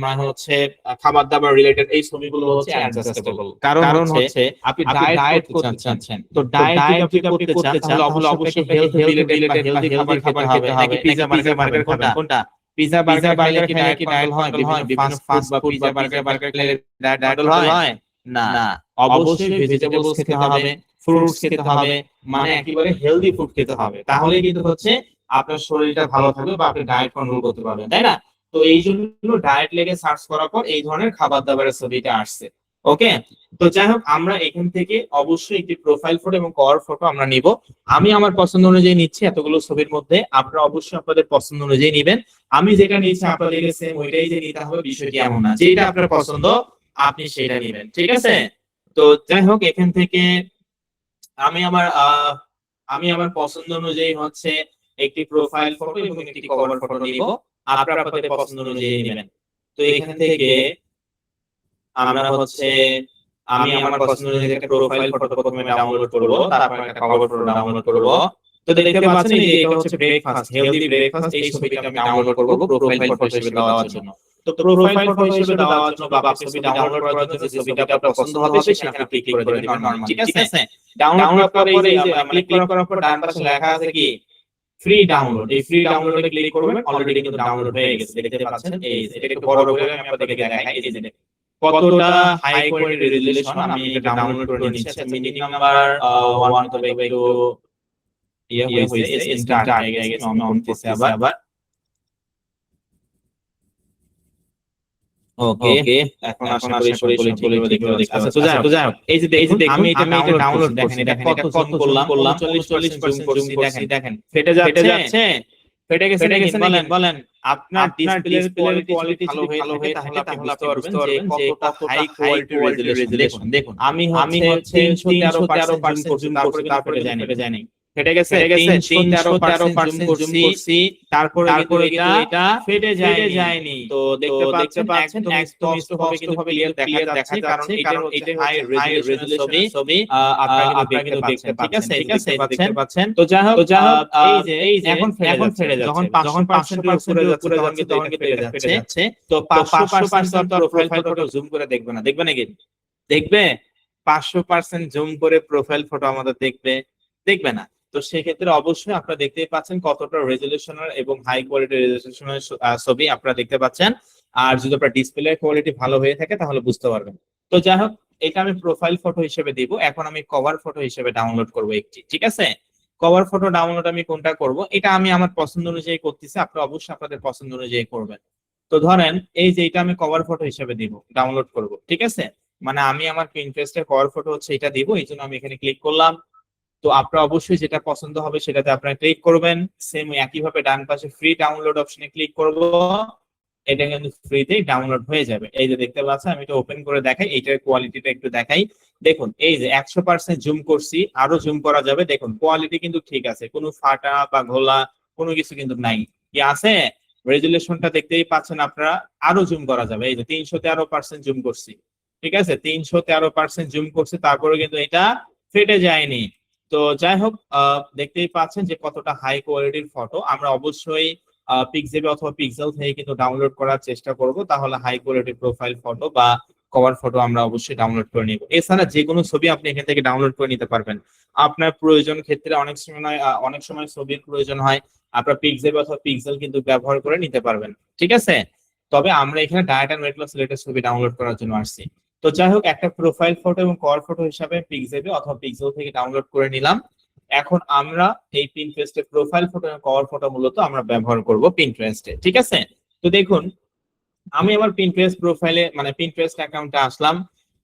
মানে হচ্ছে খাবার দাবার রিলেটেড এই ছবিগুলো হচ্ছে অ্যাডজাস্টেবল। কারণ হচ্ছে আপনি ডায়েট করতে চাচ্ছেন, তো ডায়েট যদি আপনি করতে চান তাহলে অবশ্যই হেলথ রিলেটেড বা হেলদি খাবার খেতে হবে। নাকি পিজা বার্গার কোনটা? পিজা বার্গার খাইলে কি ডায়েট কন্ট্রোল হয়? বিভিন্ন ফাস্ট ফুড বা পিজা বার্গার খেলে ডায়েট কন্ট্রোল হয়? না, অবশ্যই ভেজিটেবলস খেতে হবে, ফ্রুটস খেতে হবে, মানে একেবারে হেলদি ফুড খেতে হবে, তাহলে কিন্তু হচ্ছে আপনার শরীরটা ভালো থাকবে বা আপনি ডায়েট কন্ট্রোল করতে পারবেন, তাই না? তো এই জন্য ডায়েট লেগে সার্চ করার পর এই ধরনের খাবার দাবারের ছবিটা আসছে। ওকে, তো যাই হোক আমরা এখান থেকে অবশ্যই একটি প্রোফাইল ফটো এবং কভার ফটো আমরা নিব। আমি আমার পছন্দ অনুযায়ী নিচ্ছি এতগুলো ছবির মধ্যে, আপনারা অবশ্যই আপনাদের পছন্দ অনুযায়ী নিবেন। আমি যেটা নিচ্ছি আপনাদের সেম ওইটাই যে নিতে হবে বিষয়টি এমন না, যেটা আপনার পছন্দ আপনি সেটা নিবেন, ঠিক আছে? তো যাই হোক এখান থেকে আমি আমার আমি আমার পছন্দ অনুযায়ী হচ্ছে একটি প্রোফাইল ফটো এবং একটি কভার ফটো নিব, আপনারা আপনাদের পছন্দ অনুযায়ী নেবেন। তো এখান থেকে আমরা হচ্ছে আমি আমার পছন্দ অনুযায়ী একটা প্রোফাইল ফটো প্রথমে ডাউনলোড করব, তারপর একটা কভার ফটো ডাউনলোড করব। তো দেখতে পাচ্ছেন এই যে এটা হচ্ছে ব্রেকফাস্ট, হেলদি ব্রেকফাস্ট, এই ছবিটা আমি ডাউনলোড করব প্রোফাইল ফটো হিসেবে দেওয়ার জন্য। তো প্রোফাইল ফটো হিসেবে দেওয়ার জন্য বা আপনি ছবি ডাউনলোড করার জন্য যে ছবিটা আপনার পছন্দ হবে সেখানে আপনি ক্লিক করে দিবেন নরমালি, ঠিক আছে? ডাউনলোড করার পরে এই যে ক্লিক করার পর ডান পাশে লেখা আছে কি ফ্রি ডাউনলোড, এই ফ্রি ডাউনলোডে ক্লিক করবেন, অলরেডি কিন্তু ডাউনলোড হয়ে গেছে, দেখতে পাচ্ছেন। এই যে এটা একটু বড় করে আমি আপনাদেরকে দেখাই, এই যে কতটা হাই কোয়ালিটি রেজোলিউশন, আমি এটা ডাউনলোড করে নিচ্ছি। মিনিট নাম্বার 1 তো একটু হইছে, স্ক্রিনটা আগে গেছে, আমি অন করতেছি আবার। ওকে, এখন আশা করি সকলে ঠিকভাবে দেখতে পাচ্ছেন। আচ্ছা তো যাই হোক এই যে দেখুন আমি এটা ডাউনলোড দেখেন, এটা কত জুম করলাম, 40% জুম করছি, দেখেন ফেটে যাচ্ছে, ফেটে গেছে নাকি বলেন? আপনার ডিসপ্লের কোয়ালিটি ভালো হয়ে থাকে তাহলে আপনি বুঝতে পারবেন যে কতটা হাই কোয়ালিটি রেজোলিউশন। দেখুন আমি হচ্ছে 313% জুম করছি, তারপরে ফেটে যায় নাই, ফেটে গেছে 313% জুম করছি, তারপরে কিন্তু এটা ফেটে যায়নি। তো দেখতে পাচ্ছেন একদম স্পষ্ট হবে, ক্লিয়ার দেখা যাচ্ছে, কারণ এটা হাই রেজোলিউশনের ছবি, আপনারা কিন্তু দেখতে পাচ্ছেন, ঠিক আছে? দেখতে পাচ্ছেন। তো যাই হোক এই যে এখন ফেটে যাচ্ছে, যখন 500% উপরে যাচ্ছে তখন কিন্তু এটা ফেটে যাচ্ছে। তো 500% তো প্রোফাইল ফটো জুম করে দেখবে না, দেখবে নাকি? দেখবে 500% জুম করে প্রোফাইল ফটো আমাদের দেখবে না। তো সেক্ষেত্রে অবশ্যই আপনারা দেখতেই পাচ্ছেন কতটা রেজোলিউশনের এবং হাই কোয়ালিটি রেজোলিউশনের ছবি আপনারা দেখতে পাচ্ছেন। আর যদি আপনার ডিসপ্লে কোয়ালিটি ভালো হয়ে থাকে তাহলে বুঝতে পারবেন। তো যাই হোক এটা আমি প্রোফাইল ফটো হিসেবে দিব, এখন আমি কভার ফটো হিসেবে ডাউনলোড করব একটি, ঠিক আছে? কভার ফটো ডাউনলোড আমি কোনটা করব, এটা আমি আমার পছন্দ অনুযায়ী করতেছি, আপনারা অবশ্যই আপনাদের পছন্দ অনুযায়ী করবেন। তো ধরেন এই যে এটা আমি কভার ফটো হিসেবে দিব, ডাউনলোড করব, ঠিক আছে? মানে আমি আমার পিন্টারেস্টের কভার ফটো হচ্ছে এটা দিব, এই জন্য আমি এখানে ক্লিক করলাম। তো আপনারা অবশ্যই যেটা পছন্দ হবে সেটাতে আপনারা ক্লিক করবেন। সেম একইভাবে ডান পাশে ফ্রি ডাউনলোড অপশনে ক্লিক করব, এটা কিন্তু ফ্রিতেই ডাউনলোড হয়ে যাবে। এই যে দেখতে পাচ্ছেন আমি এটা ওপেন করে দেখাই, এইটার কোয়ালিটিটা একটু দেখাই। দেখুন এই যে 100% জুম করছি, আরো জুম করা যাবে, দেখুন কোয়ালিটি কিন্তু ঠিক আছে, কোনো ফাটা বা ঘোলা কোনো কিছু কিন্তু নাই, কি আছে? রেজুলেশনটা দেখতেই পাচ্ছেন আপনারা, আরো জুম করা যাবে। এই যে 313% জুম করছি, ঠিক আছে? 313% জুম করছি, তারপরে কিন্তু এটা ফেটে যায়নি। তো যাই হোক দেখতেই পাচ্ছেন যে কতটা হাই কোয়ালিটির ফটো। আমরা অবশ্যই পিক্সেল অথবা পিক্সেল থেকে কিন্তু ডাউনলোড করার চেষ্টা করব, তাহলে হাই কোয়ালিটির প্রোফাইল ফটো বা কভার ফটো আমরা অবশ্যই ডাউনলোড করে নিব। এছাড়া যে কোনো ছবি আপনি এখান থেকে ডাউনলোড করে নিতে পারবেন। আপনার প্রয়োজন ক্ষেত্রে অনেক সময় ছবির প্রয়োজন হয়, আপনার পিক্সেল অথবা পিক্সেল কিন্তু ব্যবহার করে নিতে পারবেন, ঠিক আছে। তবে আমরা এখানে diet and weight loss related ছবি ডাউনলোড করার জন্য আসছি। তো যাই হোক, একটা প্রোফাইল ফটো এবং কভার ফটো হিসাবে পিক্সেল অথবা পিক্সেল থেকে ডাউনলোড করে নিলাম। এখন আমরা এই পিন্টারেস্টে প্রোফাইল ফটো এবং কভার ফটো মূলত আমরা ব্যবহার করব পিন্টারেস্টে, ঠিক আছে। তো দেখুন, আমি আমার পিন্টারেস্ট প্রোফাইলে মানে পিন্টারেস্ট অ্যাকাউন্টে আসলাম।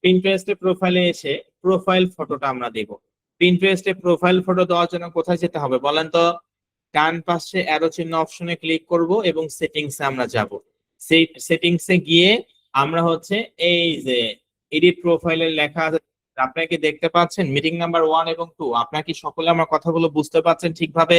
পিন্টারেস্টে প্রোফাইলে এসে প্রোফাইল ফটোটা আমরা দেব। পিন্টারেস্টে প্রোফাইল ফটো দেওয়ার জন্য কোথায় যেতে হবে বলেন তো? ডান পাশে অ্যারো চিহ্ন অপশনে ক্লিক করব এবং সেটিংসে আমরা যাব। সেই সেটিংসে গিয়ে আমরা হচ্ছে এই যে এডিট প্রোফাইলের লেখা আছে, আপনারা কি দেখতে পাচ্ছেন মিটিং নাম্বার 1 এবং 2? আপনারা কি সকলে আমার কথাগুলো বুঝতে পাচ্ছেন ঠিকভাবে?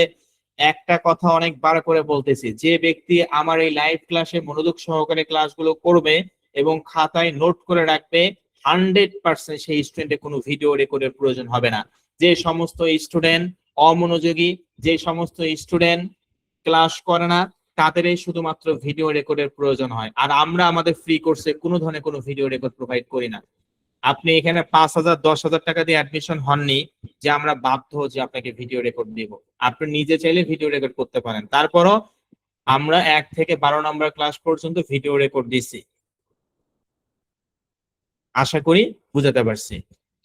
একটা কথা অনেকবার করে বলতেছি, যে ব্যক্তি আমার এই লাইভ ক্লাসে মনোযোগ সহকারে ক্লাসগুলো করবে এবং খাতায় নোট করে রাখবে, 100% সেই স্টুডেন্টের কোনো ভিডিও রেকর্ডের প্রয়োজন হবে না। যে সমস্ত স্টুডেন্ট অমনোযোগী, যে সমস্ত স্টুডেন্ট ক্লাস করে না, তাদের শুধুমাত্র ভিডিও রেকর্ডের প্রয়োজন হয়। আর আমরা আমাদের ফ্রি কোর্সে কোনো ধরনের কোনো ভিডিও রেকর্ড প্রোভাইড করি না। আপনি এখানে 5,000 10,000 টাকা দিয়ে অ্যাডমিশন হননি যে আমরা বাধ্য যে আপনাকে ভিডিও রেকর্ড দিব। আপনি নিজে চাইলে ভিডিও রেকর্ড করতে পারেন। তারপরও আমরা 1 থেকে 12 নম্বর ক্লাস পর্যন্ত ভিডিও রেকর্ড দিছি। আশা করি বুঝাতে পারছি।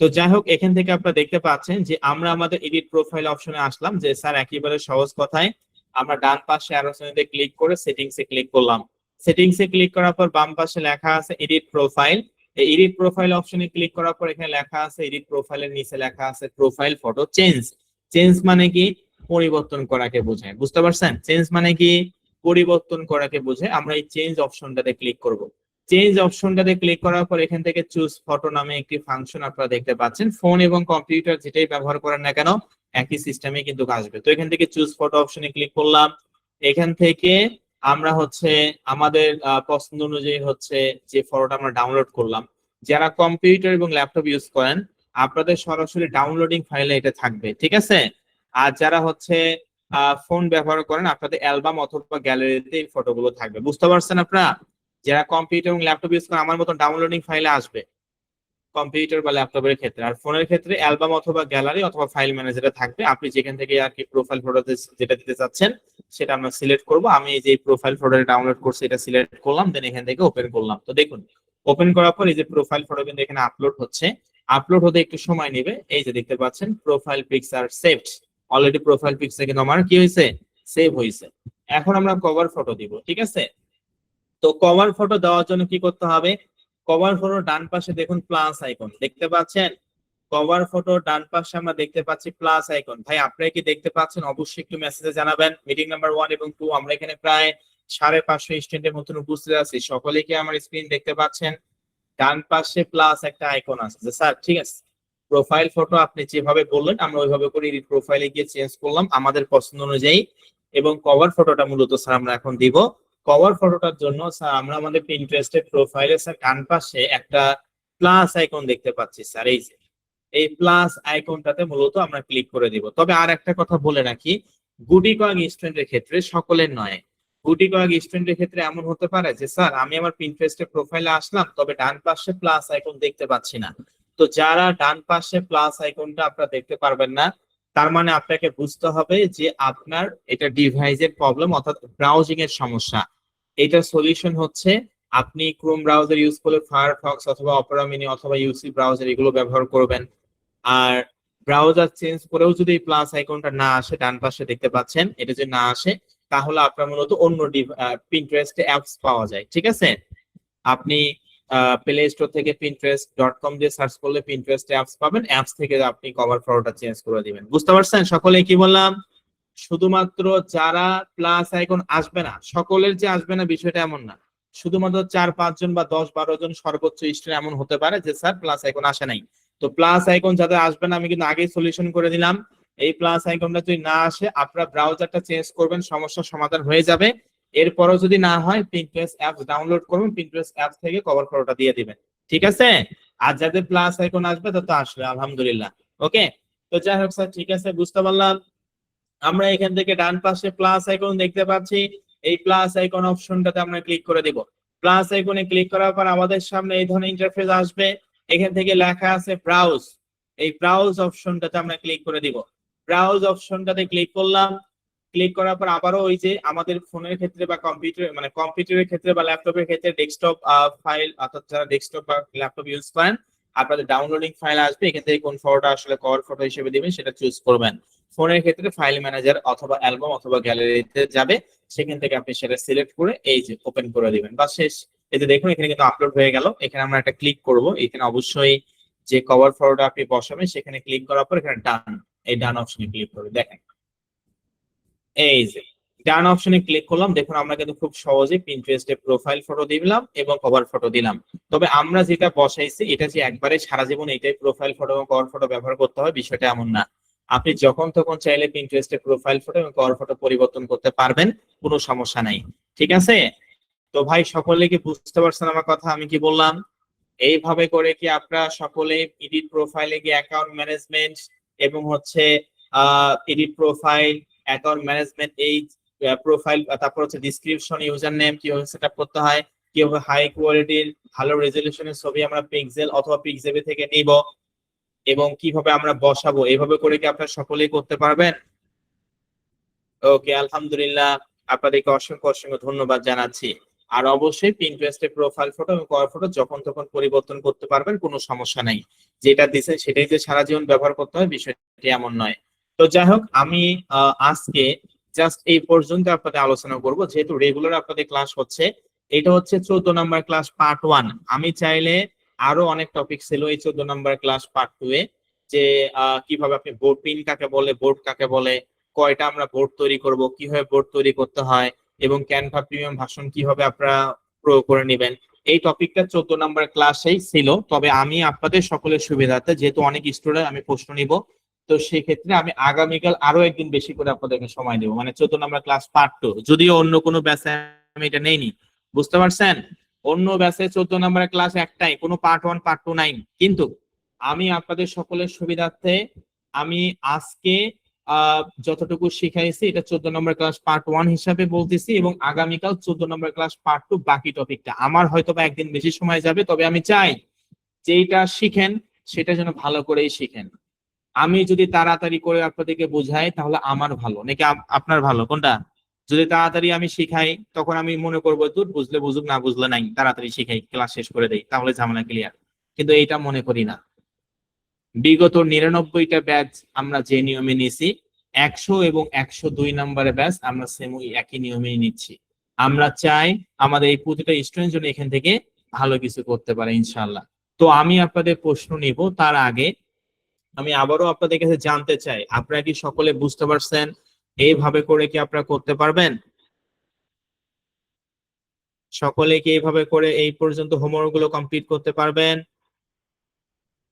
তো যাই হোক, এখান থেকে আপনারা দেখতে পাচ্ছেন যে আমরা আমাদের এডিট প্রোফাইল অপশনে আসলাম। যে স্যার একেবারে সহজ কথায় আমরা ডান পাশে অ্যারো চিহ্নতে ক্লিক করে সেটিংসে ক্লিক করলাম। সেটিংসে ক্লিক করার পর বাম পাশে লেখা আছে এডিট প্রোফাইল। এই এডিট প্রোফাইল অপশনে ক্লিক করার পর এখানে লেখা আছে এডিট প্রোফাইলের নিচে লেখা আছে প্রোফাইল ফটো চেঞ্জ। চেঞ্জ মানে কি? পরিবর্তন করাকে বোঝায়। বুঝতে পারছেন? চেঞ্জ মানে কি? পরিবর্তন করাকে বোঝায়। আমরা এই চেঞ্জ অপশনটাতে ক্লিক করব। চেঞ্জ অপশনটাতে ক্লিক করার পর এখান থেকে চুজ ফটো নামে একটি ফাংশন আপনারা দেখতে পাচ্ছেন। ফোন এবং কম্পিউটার যেটাই ব্যবহার করেন না কেন একই সিস্টেমে কিন্তু আসবে। তো এখান থেকে চুজ ফটো অপশনে ক্লিক করলাম। এখান থেকে আমরা হচ্ছে আমাদের পছন্দ অনুযায়ী হচ্ছে যে ফটোটা আমরা ডাউনলোড করলাম। যারা কম্পিউটার এবং ল্যাপটপ ইউজ করেন আপনাদের সরাসরি ডাউনলোডিং ফাইলে এটা থাকবে, ঠিক আছে। আর যারা হচ্ছে ফোন ব্যবহার করেন আপনাদের অ্যালবাম অথবা গ্যালারিতে এই ফটোগুলো থাকবে। বুঝতে পারছেন আপনারা? যারা কম্পিউটার এবং ল্যাপটপ ইউজ করেন আমার মতো ডাউনলোডিং ফাইলে আসবে কম্পিউটার বা ল্যাপটপের ক্ষেত্রে। আর ফোনের ক্ষেত্রে অ্যালবাম অথবা গ্যালারি অথবা ফাইল ম্যানেজারে থাকবে। আপনি যেখান থেকে আর কি প্রোফাইল ফটোতে যেটা দিতে চাচ্ছেন সেটা আমরা সিলেক্ট করব। আমি এই যে প্রোফাইল ফটোটা ডাউনলোড করছি এটা সিলেক্ট করলাম, দেন এখান থেকে ওপেন করলাম। তো দেখুন, ওপেন করার পর এই যে প্রোফাইল ফটো কিন্তু এখানে আপলোড হচ্ছে। আপলোড হতে একটু সময় নেবে। এই যে দেখতে পাচ্ছেন profile picture saved. Already profile picture কিন্তু আমার কি হয়েছে? সেভ হয়েছে। এখন আমরা কভার ফটো দিব, ঠিক আছে। তো কভার ফটো দেওয়ার জন্য কি করতে হবে? কভার ফটো ডান পাশে দেখুন প্লাস আইকন দেখতে পাচ্ছেন। কভার ফটো ডান পাশে আমরা দেখতে পাচ্ছি প্লাস আইকন। ভাই আপনারা কি দেখতে পাচ্ছেন? অবশ্যই একটু মেসেজে জানাবেন। মিটিং নাম্বার 1 এবং 2 আমরা এখানে প্রায় 550 স্টুডেন্টের মতন উপস্থিত আছি। সকলে কি আমার স্ক্রিন দেখতে পাচ্ছেন? ডান পাশে প্লাস একটা আইকন আছে। যে স্যার ঠিক আছে, প্রোফাইল ফটো আপনি যেভাবে বললেন আমরা ওইভাবে করে এডিট প্রোফাইলে গিয়ে চেঞ্জ করলাম আমাদের পছন্দ অনুযায়ী। এবং কভার ফটোটা মূলত স্যার আমরা এখন দিব। কভার ফটোটার জন্য স্যার আমরা আমাদের পিন্টারেস্টের প্রোফাইলে স্যার ডান পাশে একটা প্লাস আইকন দেখতে পাচ্ছি স্যার। এই যে এই প্লাস আইকনটাতে মূলত আমরা ক্লিক করে দিব। তবে আর একটা কথা বলে রাখি, গুটি কয়েক স্টুডেন্টের ক্ষেত্রে, সকলের নয়, গুটি কয়েক স্টুডেন্টের ক্ষেত্রে এমন হতে পারে যে স্যার আমি আমার পিন্টারেস্টের প্রোফাইলে আসলাম তবে ডান পাশে প্লাস আইকন দেখতে পাচ্ছি না। তো যারা ডান পাশে প্লাস আইকনটা আপনারা দেখতে পারবেন না, তার মানে আপনাকে বুঝতে হবে যে আপনার এটা ডিভাইসের প্রবলেম অর্থাৎ ব্রাউজিং এর সমস্যা। এটার সলিউশন হচ্ছে আপনি ক্রোম ব্রাউজার ইউজ করলে ফায়ারফক্স অথবা অপেরা মিনি অথবা ইউসি ব্রাউজার এগুলো ব্যবহার করবেন। আর ব্রাউজার চেঞ্জ করেও যদি এই প্লাস আইকনটা না আসে, ডান পাশে দেখতে পাচ্ছেন, এটা যদি না আসে তাহলে আপনার মূলত অন্য পিন্টারেস্ট অ্যাপস পাওয়া যায়, ঠিক আছে। আপনি প্লে স্টোর থেকে pinterest.com দিয়ে সার্চ করলে পিন্টারেস্ট অ্যাপস পাবেন। অ্যাপস থেকে আপনি কভার ফটোটা চেঞ্জ করে দিবেন। বুঝতে পারছেন সকলে কি বললাম? শুধুমাত্র যারা প্লাস আইকন আসবে না, সকলের যে আসবে না বিষয়টা এমন না। শুধুমাত্র 4-5 জন বা 10-12 জন সর্বোচ্চ স্টুডেন্ট এমন হতে পারে যে স্যার প্লাস আইকন আসে নাই। তো প্লাস আইকন যাদের আসবে না আমি কিন্তু আগেই সলিউশন করে দিলাম। এই প্লাস আইকনটা যদি না আসে আপনারা ব্রাউজারটা চেঞ্জ করবেন, সমস্যার সমাধান হয়ে যাবে। এরপরও যদি না হয় পিন্টারেস্ট অ্যাপস ডাউনলোড করবেন, পিন্টারেস্ট অ্যাপস থেকে কভার ফটোটা দিয়ে দিবেন, ঠিক আছে। আর যাদের প্লাস আইকন আসবে তত আসবে আলহামদুলিল্লাহ। ওকে, তো যাই হোক স্যার ঠিক আছে, বুঝতে পারলাম। আমরা এখান থেকে ডান পাশে প্লাস আইকন দেখতে পাচ্ছি। এই প্লাস আইকন অপশনটাতে আমরা ক্লিক করে দিব। প্লাস আইকনে ক্লিক করার পর আমাদের সামনে এই ধরনের ইন্টারফেস আসবে। এখান থেকে লেখা আছে ব্রাউজ, এই ব্রাউজ অপশনটাতে আমরা ক্লিক করে দিব। ব্রাউজ অপশনটাতে ক্লিক করলাম। ক্লিক করার পর আবারও ওই যে আমাদের ফোনের ক্ষেত্রে বা কম্পিউটার মানে কম্পিউটারের ক্ষেত্রে বা ল্যাপটপের ক্ষেত্রে ডেস্কটপ ফাইল, অর্থাৎ যারা ডেস্কটপ বা ল্যাপটপ ইউজ করেন, আপনাদের ডাউনলোডিং ফাইল আসবে। এখান থেকে কোন ফটোটা আসলে কভার ফটো হিসেবে দিবেন সেটা চুজ করবেন। ফোনের ক্ষেত্রে ফাইল ম্যানেজার অথবা অ্যালবাম অথবা গ্যালারিতে যাবে, সেখান থেকে আপনি সেটা সিলেক্ট করে এই যে ওপেন করে দিবেন, বা শেষ। এই যে দেখুন এখানে কিন্তু আপলোড হয়ে গেল। এখানে আমরা একটা ক্লিক করব। এখানে অবশ্যই যে কভার ফটোটা আপনি বসাবেন সেখানে ক্লিক করার পর এখানে ডান, এই ডান অপশনে ক্লিক করবে। দেখেন এই যে ডান অপশনে ক্লিক করলাম, দেখুন আমরা কিন্তু খুব সহজে পিন্টারেস্টে প্রোফাইল ফটো দিলাম এবং কভার ফটো দিলাম। তবে আমরা যেটা বসাইছি এটা যে একবারে সারা জীবন এটাই প্রোফাইল ফটো এবং কভার ফটো ব্যবহার করতে হয় বিষয়টা এমন না। আপনি যখন তখন চাইলে পিন্টারেস্টে প্রোফাইল ফটো এবং কভার ফটো পরিবর্তন করতে পারবেন, কোনো সমস্যা নাই। ঠিক আছে? তো ভাই সকলে কি বুঝতে পারছেন আমার কথা, আমি কি বললাম? এইভাবে করে কি আপনারা সকলে এডিট প্রোফাইলে গিয়ে অ্যাকাউন্ট ম্যানেজমেন্ট এবং হচ্ছে এডিট প্রোফাইল, অ্যাকাউন্ট ম্যানেজমেন্ট, এই প্রোফাইল, তারপর হচ্ছে ডিসক্রিপশন, ইউজার নেম কিভাবে সেটআপ করতে হয়, কিভাবে হাই কোয়ালিটির ভালো রেজলিউশনের ছবি আমরা পিক্সেল অথবা পিক্সেল থেকে নিব এবং কিভাবে আমরা বসাবো, এইভাবে করে কি আপনারা সকলেই করতে পারবেন? ওকে, আলহামদুলিল্লাহ। আপনাদেরকে অসংখ্য অসংখ্য ধন্যবাদ জানাচ্ছি। আর অবশ্যই পিন্টারেস্টে প্রোফাইল ফটো এবং কভার ফটো যখন তখন পরিবর্তন করতে পারবেন, কোনো সমস্যা নাই। যেটা দিচ্ছেন সেটাই যে সারা জীবন ব্যবহার করতে হয় বিষয়টি এমন নয়। তো যাই হোক, আমি আজকে জাস্ট এই পর্যন্ত আপনাদের আলোচনা করব, যেহেতু রেগুলার আপনাদের ক্লাস হচ্ছে। এটা হচ্ছে 14 নম্বর ক্লাস পার্ট 1। আমি চাইলে আরো অনেক টপিক ছিল এই 14 নম্বর ক্লাস পার্ট 2 এ, যে কিভাবে আপনি বোর্ড পিন কাকে বলে, বোর্ড কাকে বলে, কয়টা আমরা বোর্ড তৈরি করব, কিভাবে বোর্ড তৈরি করতে হয়, এবং ক্যানভা প্রিমিয়াম ভার্সন কিভাবে আপনারা প্রয়োগ করে নেবেন। এই টপিকটা 14 নম্বর ক্লাসেই ছিল। তবে আমি আপনাদের সকলের সুবিধার্থে, যেহেতু অনেক স্টুডেন্ট আমি প্রশ্ন নিব, তো সেই ক্ষেত্রে আমি আগামীকাল আরো একদিন বেশি করে আপনাদেরকে সময় দেবো, মানে 14 নম্বর ক্লাস পার্ট 2। যদিও অন্য কোনো ব্যাচে আমি এটা নেইনি, বুঝতে পারছেন? অন্য ব্যাচে 14 নম্বর ক্লাস একটাই, কোনো পার্ট 1 পার্ট 2 নাই। কিন্তু আমি আপনাদের সকলের সুবিধার্থে আমি আজকে যতটুকু শিখাইছি এটা 14 নম্বর ক্লাস পার্ট 1 হিসাবে বলতেছি, এবং আগামীকাল 14 নম্বর ক্লাস পার্ট 2 বাকি টপিকটা। আমার হয়তো বা একদিন বেশি সময় যাবে, তবে আমি চাই যে এইটা শিখেন সেটা যেন ভালো করেই শিখেন। আমি যদি তাড়াতাড়ি করে আপনাদেরকে বোঝাই তাহলে আমার ভালো, নাকি আপনার ভালো কোনটা? যদি তাড়াতাড়ি আমি শিখাই তখন আমি মনে করবো দূর, বুঝলে বুঝুক না বুঝলে নাই, তাড়াতাড়ি শিখাই, ক্লাস শেষ করে দেই, তাহলে ঝামেলা ক্লিয়ার। কিন্তু এইটা মনে করি না। বিগত 99টা ব্যাচ আমরা যে নিয়মে নিছি, 100 এবং 102 নম্বরের ব্যাচ আমরা সেম একই নিয়মেই নিচ্ছি। আমরা চাই আমাদের এই প্রতিটা স্টুডেন্ট যেন এখান থেকে ভালো কিছু করতে পারে ইনশাআল্লাহ। তো আমি আপনাদের প্রশ্ন নিব, তার আগে আমি আবারও আপনাদের কাছে জানতে চাই, আপনারা কি সকলে বুঝতে পারছেন এইভাবে করে কি আপনারা করতে পারবেন? সকলে কি এইভাবে করে এই পর্যন্ত হোমওয়ার্ক গুলো কমপ্লিট করতে পারবেন?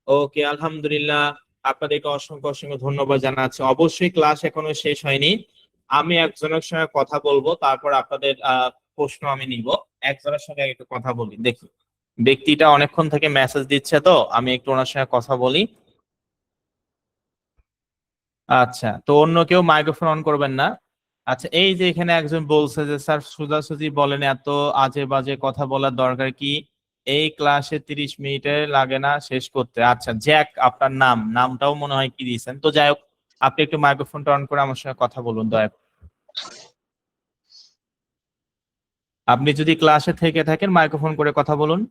ওকে, আলহামদুলিল্লাহ। আপনাদেরকে অসংখ্য অসংখ্য ধন্যবাদ জানাচ্ছি। অবশ্যই ক্লাস এখনো শেষ হয়নি। আমি একজনের সঙ্গে কথা বলবো, তারপর আপনাদের প্রশ্ন আমি নিব। একজনের সঙ্গে একটু কথা বলি, দেখি। ব্যক্তিটা অনেকক্ষণ থেকে মেসেজ দিচ্ছে, তো আমি একটু ওনার সঙ্গে কথা বলি। আচ্ছা, তো অন্য কেউ মাইক্রোফোন অন করবেন না। আচ্ছা, এই যে এখানে একজন বলছে যে স্যার সোজাসুজি বলেন, এত আজে বাজে কথা বলার দরকার কি? এই ক্লাসে 30 মিনিটে লাগে না শেষ করতে। আচ্ছা জ্যাক, আপনার নামটাও মনে হয় কি দিয়েছেন। তো যাই হোক, আপনি একটু মাইক্রোফোনটা অন করে আমার সঙ্গে কথা বলুন দয়া করে। আপনি যদি ক্লাসে থেকে থাকেন মাইক্রোফোন করে কথা বলুন।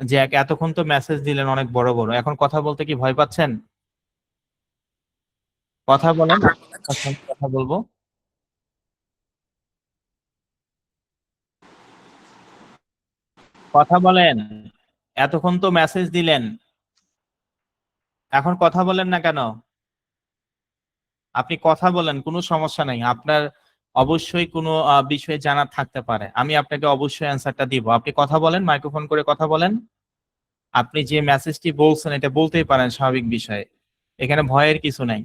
জ্যাক, এতক্ষণ তো মেসেজ দিলেন অনেক বড় বড়, এখন কথা বলতে কি ভয় পাচ্ছেন? কথা বলেন, আপনার সঙ্গে কথা বলবো। কথা বলেন, এতক্ষণ তো মেসেজ দিলেন, এখন কথা বলেন না কেন? আপনি কথা বলেন, কোনো সমস্যা নাই। আপনার অবশ্যই কোনো বিষয়ে জানার থাকতে পারে, আমি আপনাকে অবশ্যই অ্যান্সারটা দিব। আপনি কথা বলেন, মাইক্রোফোন করে কথা বলেন। আপনি যে মেসেজটি বলছেন এটা বলতেই পারেন, স্বাভাবিক বিষয়, এখানে ভয়ের কিছু নাই।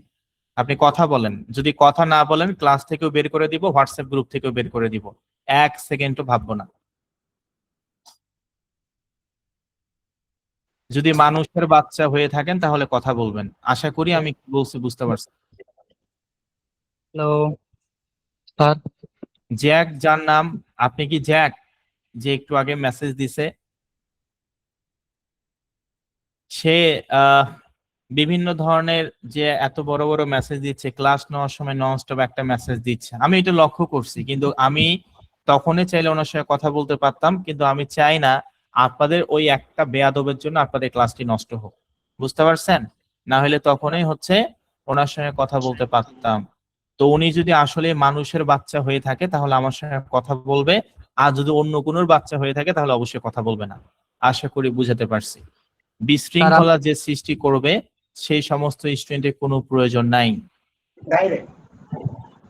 আপনি কথা বলেন, যদি কথা না বলেন ক্লাস থেকেও বের করে দিব, হোয়াটসঅ্যাপ গ্রুপ থেকেও বের করে দিব। 1 সেকেন্ডও ভাববো না। যদি মানুষের বাচ্চা হয়ে থাকেন তাহলে কথা বলবেন। আশা করি আমি কি বলছি বুঝতে পারছি। Hello sir. জ্যাক যার নাম, আপনি কি জ্যাক? যে একটু আগে মেসেজ দিছে, সে বিভিন্ন ধরনের যে এত বড় বড় মেসেজ দিচ্ছে, ক্লাস নেওয়ার সময় ননস্টপ একটা মেসেজ দিচ্ছে, আমি এটা লক্ষ্য করছি। কিন্তু আমি তখনই চাইলে ওনার সঙ্গে কথা বলতে পারতাম, কিন্তু আমি চাই না আপনাদের ওই একটা বেয়াদবের জন্য আপনাদের ক্লাসটি নষ্ট হোক, বুঝতে পারছেন? না হলে তখনই হচ্ছে ওনার সঙ্গে কথা বলতে পারতাম। তো উনি যদি আসলে মানুষের বাচ্চা হয়ে থাকে তাহলে আমার সঙ্গে কথা বলবে, আর যদি অন্য কোনো বাচ্চা হয়ে থাকে তাহলে অবশ্যই কথা বলবে না। আশা করি বুঝাতে পারছি। স্যার বিশৃঙ্খলা যে সৃষ্টি করবে সেই সমস্ত স্টুডেন্টের কোনো প্রয়োজন নাই।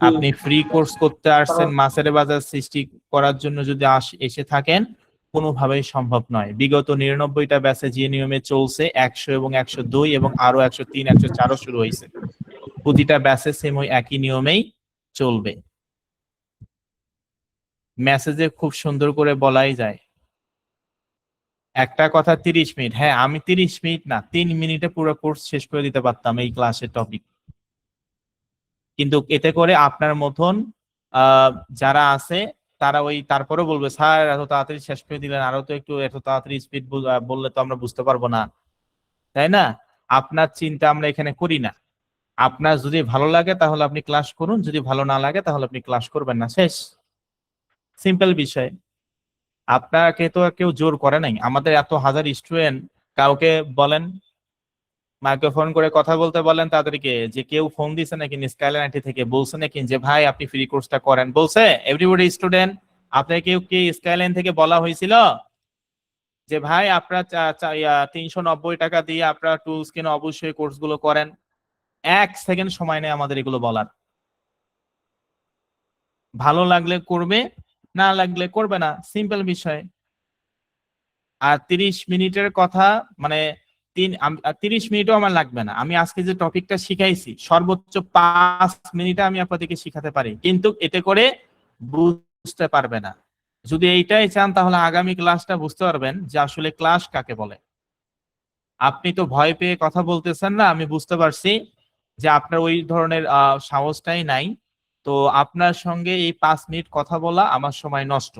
আপনি ফ্রি কোর্স করতে আসছেন, মাছের বাজার সৃষ্টি করার জন্য যদি এসে থাকেন, কোনোভাবেই সম্ভব নয়। বিগত 99টা ব্যাচে যে নিয়মে চলছে 100 এবং 102 এবং আরো 103 104ও শুরু হয়েছে, প্রতিটা ব্যাচে সেম ওই একই নিয়মেই চলবে। মেসেজে খুব সুন্দর করে বলাই যায় একটা কথা 30 মিনিট, হ্যাঁ আমি 30 মিনিট না 3 মিনিটে পুরো কোর্স শেষ করে দিতে পারতাম এই ক্লাসের টপিক। কিন্তু এতে করে আপনার মতন যারা আছে তারা ওই তারপরে বলবে স্যার এত তাড়াতাড়ি শেষ করে দিলেন, আরো তো একটু এত তাড়াতাড়ি স্পিড বললে তো আমরা বুঝতে পারবো না, তাই না? আপনার চিন্তা আমরা এখানে করি না। আপনার যদি ভালো লাগে তাহলে আপনি ক্লাস করুন, যদি ভালো না লাগে তাহলে আপনি ক্লাস করবেন না, শেষ। সিম্পল বিষয়। আপনাকে তো কেউ জোর করে নাই। আমাদের এত হাজার স্টুডেন্ট, কাউকে বলেন মাইক্রোফোন করে কথা বলতে বলেন তাদেরকে, যে কেউ ফোন দিছে নাকি স্কাইলাইন আইটি থেকে বলছে নাকি যে ভাই আপনি ফ্রি কোর্সটা করেন, বলছে? এভরিবডি স্টুডেন্ট, আপনাকে কেউ কি স্কাইলাইন থেকে বলা হয়েছিল যে ভাই আপনার 390 টাকা দিয়ে আপনার টুলস কিনে অবশ্যই কোর্স গুলো করেন? 1 সেকেন্ড সময় নেই আমাদের এগুলো বলার। ভালো লাগলে করবে, না লাগলে করবে না, সিম্পল বিষয়। আর 30 মিনিটের কথা মানে 30 মিনিটও আমার লাগবে না। আমি আজকে যে টপিকটা শিখাইছি সর্বোচ্চ 5 মিনিটে আমি আপনাদেরকে শিখাতে পারি, কিন্তু এতে করে বুঝতে পারবে না। যদি এইটাই চান তাহলে আগামী ক্লাসটা বুঝতে পারবেন যে আসলে ক্লাস কাকে বলে। আপনি তো ভয় পেয়ে কথা বলতেছেন না, আমি বুঝতে পারছি যে আপনার ওই ধরনের সাহসটাই নাই। তো আপনার সঙ্গে এই 5 মিনিট কথা বলা আমার সময় নষ্ট।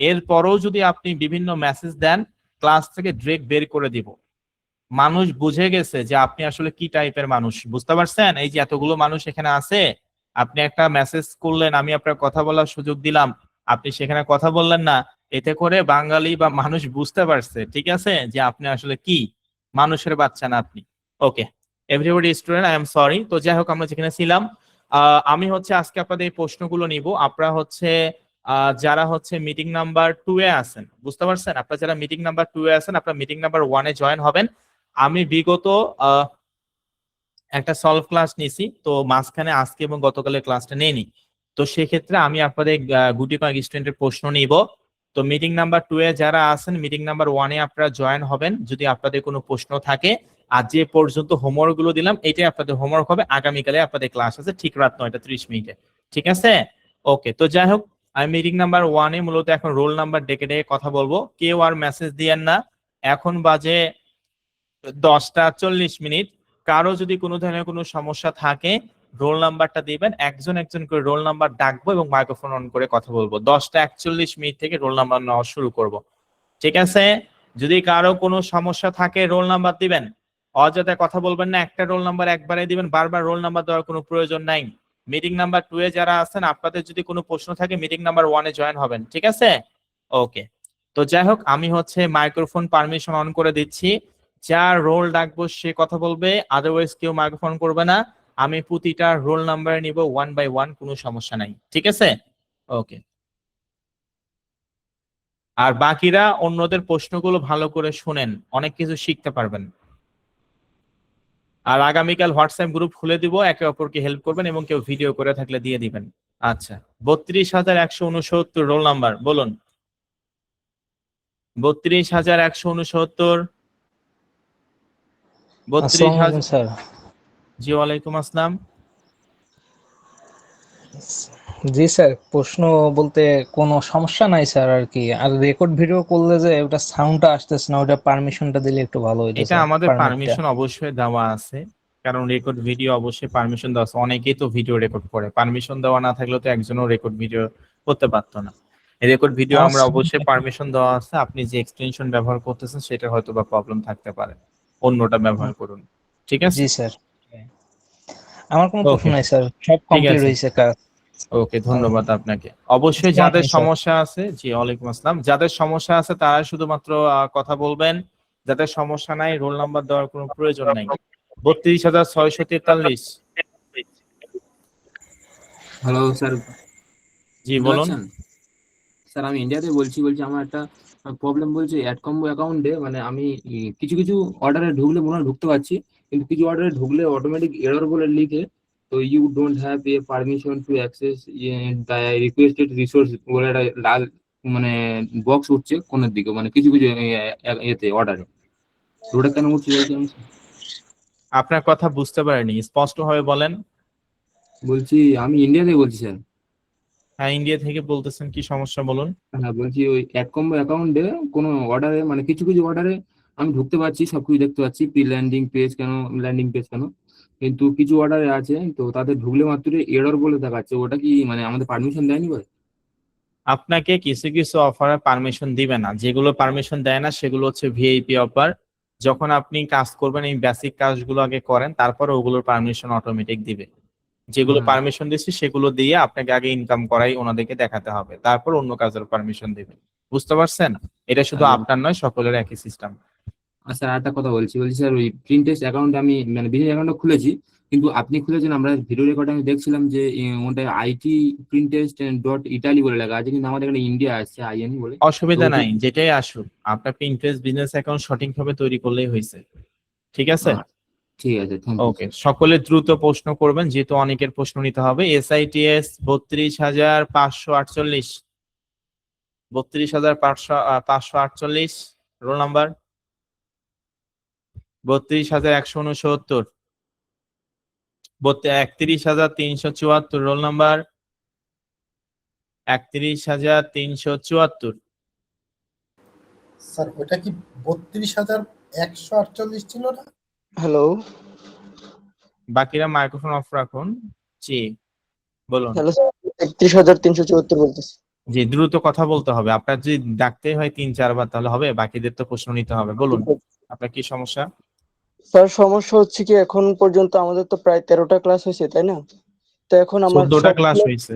এরপরও যদি আপনি বিভিন্ন মেসেজ দেন, ক্লাস থেকে ডিরেক্ট বের করে দিব। মানুষ বুঝে গেছে যে আপনি আসলে কি টাইপের মানুষ, বুঝতে পারছেন? এই যে এতগুলো মানুষ এখানে আছে, আপনি একটা মেসেজ করলেন, আমি আপনার কথা বলার সুযোগ দিলাম, আপনি সেখানে কথা বললেন না, এতে করে বাঙালি বা মানুষ বুঝতে পারছে, ঠিক আছে, যে আপনি আসলে কি মানুষের বাচ্চা না আপনি। Okay, everybody student, I am sorry. তো যাই হোক, আমরা যেখানে ছিলাম, আমি হচ্ছে আজকে আপনাদের এই প্রশ্নগুলো নিব। আপনারা হচ্ছে যারা হচ্ছে মিটিং নাম্বার 2 এ আছেন, বুঝতে পারছেন? আপনারা যারা মিটিং নাম্বার 2 এ আছেন, আপনারা মিটিং নাম্বার 1 এ জয়েন হবেন। আমি বিগত একটা সলভ ক্লাস নিছি, তো মাঝখানে আজকে এবং গতকালের ক্লাসটা নেইনি। তো সেক্ষেত্রে আমি আপনাদের গুটি কয়েক স্টুডেন্টের প্রশ্ন নিব। তো মিটিং নাম্বার 2 এ যারা আছেন, মিটিং নাম্বার 1 এ আপনারা জয়েন হবেন যদি আপনাদের কোনো প্রশ্ন থাকে। আর যে পর্যন্ত হোমওয়ার্ক গুলো দিলাম এটাই আপনাদের হোমওয়ার্ক হবে। আগামীকালে আপনাদের ক্লাস আছে ঠিক রাত 9টা 30 মিনিটে, ঠিক আছে? ওকে, তো যাই হোক, আমি মিটিং নাম্বার 1 এ মূলত এখন রোল নাম্বার ডেকে ডেকে কথা বলবো। কেউ আর মেসেজ দিয়েন না। এখন বাজে 10টা 40 মিনিট। কারো যদি কোনো ধরনের কোনো সমস্যা থাকে রোল নাম্বারটা দিবেন, একজন একজন করে রোল নাম্বার ডাকবো এবং মাইক্রোফোন অন করে কথা বলবো। 10টা 41 মিনিট থেকে রোল নাম্বার নেওয়া শুরু করব, ঠিক আছে? যদি কারো কোনো সমস্যা থাকে রোল নাম্বার দিবেন, অযথায় কথা বলবেন না। একটা রোল নাম্বার একবারে দিবেন, বারবার রোল নাম্বার দেওয়ার কোনো প্রয়োজন নাই। মিটিং নাম্বার 2 এ যারা আছেন, আপনাদের যদি কোনো প্রশ্ন থাকে মিটিং নাম্বার 1 এ জয়েন হবেন, ঠিক আছে? ওকে, তো যাই হোক, আমি হচ্ছে মাইক্রোফোন পারমিশন অন করে দিচ্ছি। যার রোল ডাকবো সে কথা বলবে, আদারওয়াইজ কেউ মাইক্রোফোন করবে না। আমি প্রতিটা রোল নাম্বার নিব 1 বাই 1, কোনো সমস্যা নাই, ঠিক আছে? ওকে, আর বাকিরা অন্যদের প্রশ্নগুলো ভালো করে শুনেন, অনেক কিছু শিখতে পারবেন। আর আগামীকাল হোয়াটসঅ্যাপ গ্রুপ খুলে দিব, একে অপরকে হেল্প করবেন এবং কেউ ভিডিও করে থাকলে দিয়ে দিবেন। আচ্ছা, 32,169 রোল নাম্বার বলুন। 32,169। আসসালামু আলাইকুম 32,000। স্যার। জি, ওয়ালাইকুম আসসালাম। জি স্যার, প্রশ্ন বলতে কোনো সমস্যা নাই স্যার আর কি। আর রেকর্ড ভিডিও করলে যে ওটা সাউন্ডটা আসতেছে না, ওটা পারমিশনটা দিলে একটু ভালো হইতো এটা স্যার, আমাদের পারমিটটা। পারমিশন অবশ্যই দেওয়া আছে, কারণ রেকর্ড ভিডিও অবশ্যই পারমিশন দেওয়া আছে। অনেকেই তো ভিডিও রেকর্ড করে, পারমিশন দেওয়া না থাকলে তো একজনও রেকর্ড ভিডিও করতে পারতো না। রেকর্ড ভিডিও আমরা আমার অবশ্যই পারমিশন দেওয়া আছে, আপনি যে এক্সটেনশন ব্যবহার করতেছেন সেটা হয়তো বা প্রবলেম থাকতে পারে, অন্যটা ব্যবহার করুন, ঠিক আছে? জি স্যার, আমার কোনো প্রশ্ন ওকে, নাই স্যার, সব ঠিক কমপ্লিট আছে, হয়েছে কাজ। ওকে, ধন্যবাদ আপনাকে। অবশ্যই আসসালামু যাদের আলাইকুম স্যার। সমস্যা আছে, জি ওয়ালাইকুম আসসালাম, যাদের সমস্যা আছে তারা শুধুমাত্র কথা বলবেন, যাদের সমস্যা নাই রোল নাম্বার দেওয়ার কোনো প্রয়োজন নাই। 32,643। হ্যালো স্যার, জি শুনতে বলুন। পাচ্ছেন? স্যার আমি ইন্ডিয়াতে বলছি আমার একটা প্রবলেম বলছে অ্যাড কম্বো অ্যাকাউন্টে, মানে আমি কিছু কিছু অর্ডারে ঢুকলে মনে হয় ঢুকতে পারছি, কিন্তু কিছু অর্ডারে ঢুকলে অটোমেটিক এরর বলে লিখে, তো you don't have a permission to access the requested resource বলে একটা লাল মানে বক্স উঠছে কোনের দিকে, মানে কিছু কিছু এতে অর্ডারে। ওটা কেন উঠছে চাইছি আমি স্যার। আপনার কথা বুঝতে পারিনি, স্পষ্ট ভাবে বলেন। বলছি আমি ইন্ডিয়াতে বলছি স্যার। হ্যাঁ, ইন্ডিয়া থেকে বলতেছেন, কি সমস্যা বলুন। হ্যাঁ বলছি ওই অ্যাড কম্বো অ্যাকাউন্টে কোনো অর্ডারে, মানে কিছু কিছু অর্ডারে আমি ঢুকতে পারছি, সবকিছু দেখতে পাচ্ছি, প্রি ল্যান্ডিং পেজ কেন, ল্যান্ডিং পেজ কেন, কিন্তু কিছু অর্ডারে আছে তো তাদের ঢুকলে মাত্র এরর বলে দেখাচ্ছে। ওটা কি মানে আমাদের পারমিশন দেয়নি ভাই? আপনাকে কিছু কিছু অফারে পারমিশন দিবে না, যেগুলো পারমিশন দেয় না সেগুলো হচ্ছে ভিআইপি অফার। যখন আপনি কাজ করবেন এই বেসিক কাজগুলো আগে করেন, তারপর ওগুলোর পারমিশন অটোমেটিক দিবে। যেগুলো হ্যাঁ পারমিশন দিচ্ছে সেগুলো দিয়ে আপনাকে আগে ইনকাম করাই ওনাদেরকে দেখাতে হবে, তারপর অন্য কাজের পারমিশন দিবে। বুঝতে পারছেন? এটা শুধু স্যার। আপনার নয়, সকলের একই সিস্টেম। স্যার একটা কথা বলছি স্যার, ওই প্রিন্টেস্ট অ্যাকাউন্ট আমি মানে বিজনেস অ্যাকাউন্টটা খুলেছি, কিন্তু আপনি খুলেছেন, আমরা ভিডিও রেকর্ডে আমি দেখছিলাম যে ওটা আইটি প্রিন্টেস্ট ডট ইটালি বলে লেখা আছে, কিন্তু আমাদের এখানে ইন্ডিয়া আসছে আইএন বলে। তো অসুবিধা ওটা নাই, যেটাই আসুক, আপনার পিন্টারেস্ট বিজনেস অ্যাকাউন্ট সঠিকভাবে তৈরি করলেই হয়েছে, ঠিক আছে? আহ, ঠিক আছে, থ্যাংক ইউ ওকে, স্যার। সকলে দ্রুত প্রশ্ন করবেন যেহেতু অনেকের প্রশ্ন নিতে হবে। SITS 32,548, 32,548, roll number 32,169, 31,374, roll number 31,374। Sir ওটা কি 32,148 ছিল না? হ্যালো বাকিরা মাইক্রোফোন অফ রাখুন। জি বলুন। হ্যালো স্যার, 31,374 বলতেছি। জি, দ্রুত কথা বলতে হবে, আপনার যদি ডাকতে হয় 3-4 বার তাহলে হবে, বাকিদের তো প্রশ্ন নিতে হবে। বলুন, আপনার কি সমস্যা? স্যার সমস্যা হচ্ছে কি, এখন পর্যন্ত আমাদের তো প্রায় 13টা ক্লাস হয়েছে তাই না? তো এখন আমার 14টা ক্লাস সবগুলো, হয়েছে।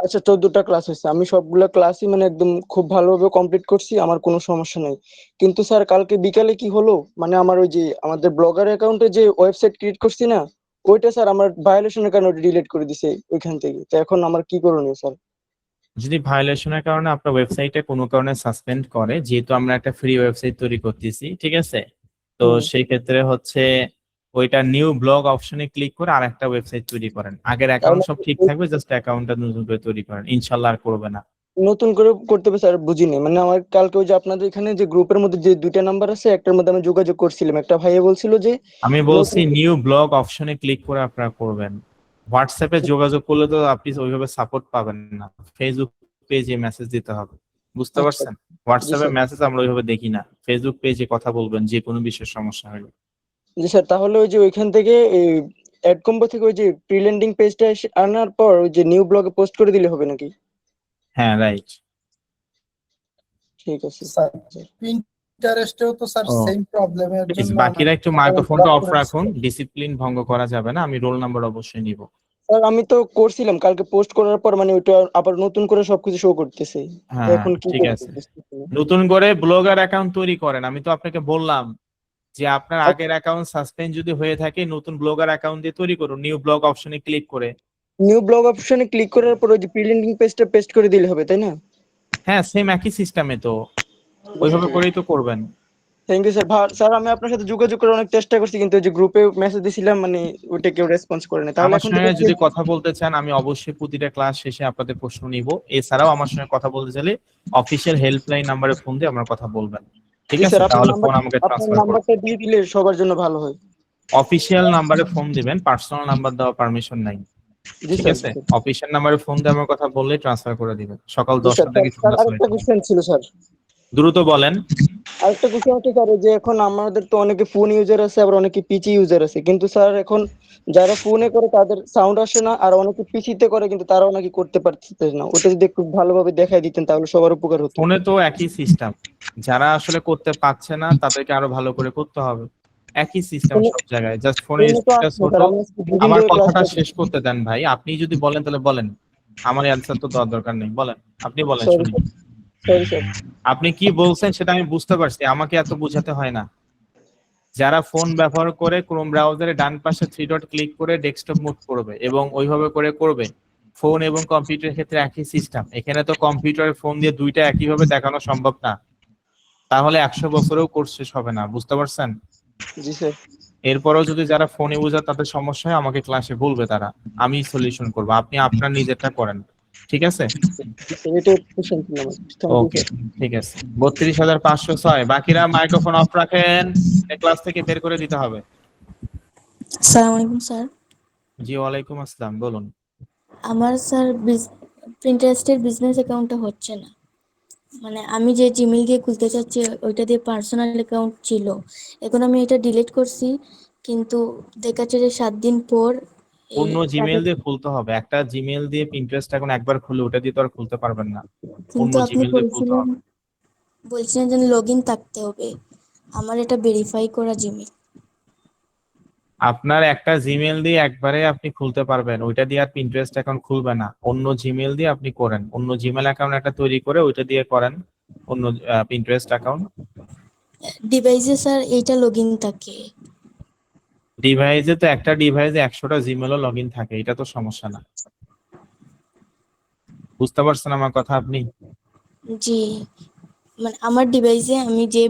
আচ্ছা 14টা ক্লাস হয়েছে, আমি সবগুলো ক্লাসই মানে একদম খুব ভালোভাবে কমপ্লিট করছি, আমার কোনো সমস্যা নেই। কিন্তু স্যার কালকে বিকালে কি হলো, মানে আমার ওই যে আমাদের ব্লগার অ্যাকাউন্টে যে ওয়েবসাইট ক্রিয়েট করছি না, ওইটা স্যার আমার ভায়োলেশনের কারণে ডিলিট করে দিছে ওইখান থেকে। তো এখন আমার কি করণীয় স্যার? যদি ভায়োলেশনের কারণে আপনার ওয়েবসাইটে কোনো কারণে সাসপেন্ড করে, যেহেতু আমরা একটা ফ্রি ওয়েবসাইট তৈরি করতেছি, ঠিক আছে, তো হুম। সেই ক্ষেত্রে হচ্ছে ওইটা নিউ ব্লগ অপশনে ক্লিক করে আরেকটা ওয়েবসাইট তৈরি করেন। আগের তার অ্যাকাউন্ট সব মানে ঠিক থাকবে, জাস্ট অ্যাকাউন্টটা নতুন করে তৈরি করেন, ইনশাল্লাহ আর করবে না। নতুন করে করতে হবে স্যার, বুঝিনি। মানে আমার কালকে ওই যে আপনাদের এখানে যে গ্রুপের মধ্যে যে দুইটা নাম্বার আছে, একটার মধ্যে আমি যোগাযোগ করছিলাম, একটা ভাইয়া বলছিল যে আমি বলছি নতুন। নিউ ব্লগ অপশনে ক্লিক করে আপনারা করবেন। হোয়াটসঅ্যাপে যোগাযোগ করলে তো আপনি ওইভাবে সাপোর্ট পাবেন না, ফেসবুক পেজে মেসেজ দিতে হবে। বুঝতে আচ্ছা। পারছেন? জি হোয়াটসঅ্যাপে স্যার। মেসেজ আমরা ওইভাবে দেখি না, ফেসবুক পেজে কথা বলবেন যে কোনো বিষয়ের সমস্যা হলে। জি স্যার, তাহলে ওই যে ওইখান থেকে অ্যাড কম্বো থেকে ওই যে প্রি ল্যান্ডিং পেজটা আনার পর ওই যে নিউ ব্লগে পোস্ট করে দিলে হবে নাকি? হ্যাঁ, রাইট। ঠিক আছে স্যার স্যার। পিন্টারেস্টেও তো স্যার ও, সেম প্রবলেমের ঠিক আছে, জন্য আমার বাকিরা একটু অ্যাকাউন্ট মাইক্রোফোনটা ব্লক অফ করে রাখুন, দিচ্ছে। ডিসিপ্লিন ভঙ্গ করা যাবে না। আমি রোল নাম্বার অবশ্যই নিব। স্যার আমি তো করছিলাম কালকে, পোস্ট করার পর মানে ওইটা আবার নতুন করে সবকিছু শো করতেছে। তো হ্যাঁ, এখন কি ঠিক করবো আছে, বুঝতেছি না। নতুন করে ব্লগার অ্যাকাউন্ট তৈরি করেন। আমি তো আপনাকে বললাম যে আপনার আগের অ্যাকাউন্ট সাসপেন্ড যদি হয়ে থাকে নতুন ব্লগার অ্যাকাউন্ট দিয়ে তৈরি করুন, নিউ ব্লগ অপশনে ক্লিক করে। নিউ ব্লগ অপশনে ক্লিক করার পর ওই যে প্রি ল্যান্ডিং পেজটা পেস্ট করে দিলে হবে তাই না? হ্যাঁ, সেম একই সিস্টেমে তো, ওইভাবে করেই তো করবেন। Thank you sir. স্যার আমি আপনার সাথে যোগাযোগ করার অনেক চেষ্টা করছি, কিন্তু ওই যে গ্রুপে মেসেজ দিছিলাম, মানে ওইটা কেউ রেসপন্স করে না। তাহলে আমার এখন থেকে সঙ্গে যদি কথা বলতে চান আমি অবশ্যই প্রতিটা ক্লাস শেষে আপনাদের প্রশ্ন নিব। এছাড়াও আমার সঙ্গে কথা বলতে চাইলে অফিসিয়াল হেল্পলাইন নাম্বারে ফোন দিয়ে আমার কথা বলবেন, ঠিক জি আছে? স্যার, আপনার তাহলে নাম্বার, ফোন আমাকে আপনার ট্রান্সফার করুন। নাম্বারটা দিয়ে দিলে সবার জন্য ভালো হয়। অফিসিয়াল নাম্বারে ফোন দিবেন, পার্সোনাল নাম্বার দেওয়া পারমিশন নাই, জি ঠিক স্যার। আছে? অফিসিয়াল নাম্বারে ফোন দিয়ে আমার কথা বললেই ট্রান্সফার করে দিবেন, সকাল জি স্যার। 10টা স্যার থেকে স্যার সন্ধ্যা আরেকটা 6টা। কোশ্চেন ছিল স্যার। দ্রুত বলেন। আরেকটা বিষয় হচ্ছে স্যার, যে এখন আমাদের তো অনেকে ফোন ইউজার আছে, আবার অনেকে পিসি ইউজার আছে, কিন্তু স্যার এখন যারা ফোনে করে তাদের সাউন্ড আসে না, আর অনেকে পিসিতে করে কিন্তু তারাও নাকি করতে পারতেছে না। ওটা যদি একটু ভালোভাবে দেখাই দিতেন তাহলে সবার উপকার হতো। ফোনে তো একই সিস্টেম, যারা আসলে করতে পারছে না তাদেরকে আরো ভালো করে করতে হবে। একই সিস্টেম ফোনে সব জায়গায়, জাস্ট ফোনের ফোনে তো স্পিডটা আসছে ছোট। স্যার, আমি আজকে 2 দিন আমার ধরে ক্লাস কথাটা করছি। শেষ করতে দেন ভাই, আপনি যদি বলেন তাহলে বলেন, আমার অ্যান্সার তো দেওয়ার দরকার নেই, বলেন, আপনি বলেন সরি শুনি। Sorry sir. আপনি কি বলছেন সেটা আমি বুঝতে পারছি, আমাকে এত বোঝাতে হয় না। যারা ফোন ব্যবহার করে ক্রোম ব্রাউজারে ডান পাশে 3 ডট ক্লিক করে ডেস্কটপ মুভ করবে এবং ওইভাবে করে করবে। ফোন এবং কম্পিউটারের ক্ষেত্রে একই সিস্টেম, এখানে তো কম্পিউটার ফোন দিয়ে দুইটা একইভাবে দেখানো সম্ভব না, তাহলে 100 বছরেও কোর্স শেষ হবে না, বুঝতে পারছেন? জি স্যার। এরপরেও যদি যারা ফোন ইউজার তাদের সমস্যা হয় আমাকে ক্লাসে বলবে, তারা আমি সলিউশন করব, আপনি আপনার নিজেরটা করেন, ঠিক আছে? এটা কোশ্চেন ছিল আমার। Thank you okay, sir. ঠিক আছে। 32,506, বাকিরা মাইক্রোফোন অফ রাখেন, ক্লাস থেকে বের করে দিতে হবে। আসসালামু আলাইকুম স্যার। জি ওয়ালাইকুম আসসালাম, বলুন। আমার স্যার প্রিন্টারেস্টের বিজনেস অ্যাকাউন্টটা হচ্ছে না। মানে আমি যে জিমেইল দিয়ে খুলতে চাচ্ছি ওইটা দিয়ে পার্সোনাল অ্যাকাউন্ট ছিল, এখন আমি এটা ডিলিট করছি, কিন্তু দেখাচ্ছে যে 7 দিন পর এই অন্য জিমেইল দিয়ে খুলতে হবে, একটা জিমেইল দিয়ে পিন্টারেস্ট এখন একবার খুলে ওটা দিয়ে তো আর খুলতে পারবেন না, অন্য কিন্তু আপনি জিমেইল দিয়ে খুলতে হবে। বলছিলেন যে লগইন থাকতে হবে, আমার এটা ভেরিফাই করা জিমেইল। আপনার একটা জিমেইল দিয়ে একবারে আপনি খুলতে পারবেন, ওইটা দিয়ে আর পিন্টারেস্ট অ্যাকাউন্ট খুলবে না, অন্য জিমেইল দিয়ে আপনি করেন, অন্য জিমেইল অ্যাকাউন্ট একটা তৈরি করে ওইটা দিয়ে করেন অন্য পিন্টারেস্ট অ্যাকাউন্ট। ডিভাইসে স্যার এইটা লগইন থাকে। ডিভাইসে তো একটা ডিভাইসে 100টা জিমেইলও লগ ইন থাকে, এটা তো সমস্যা না, বুঝতে পারছেন আমার কথা আপনি? জি, মানে আমার ডিভাইসে আমি যে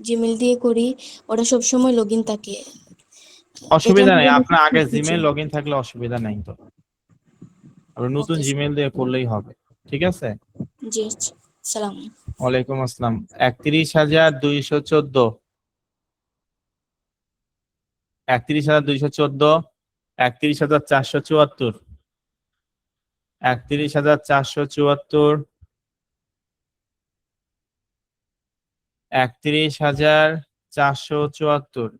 জিমেইল দিয়ে করি ওটা সবসময় লগইন থাকে। এটার অসুবিধা নেই, মধ্যে আমি আপনার আগে কিছু জিমেইল লগ ইন থাকলে অসুবিধা নেই তো, আপনি নতুন ওকে জিমেইল দিয়ে করলেই হবে, ঠিক আছে? জি, সালাম। ওয়ালাইকুম আসসালাম। 31,214, 31,214, 31,474, 31,474, 31,474,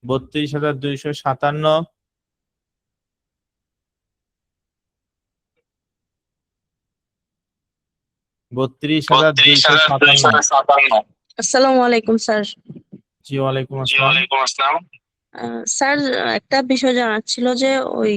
32,257, 32,257। আসসালামু আলাইকুম স্যার। জি ওয়ালাইকুম আসসালাম। স্যার, একটা বিষয় জানার ছিল যে ওই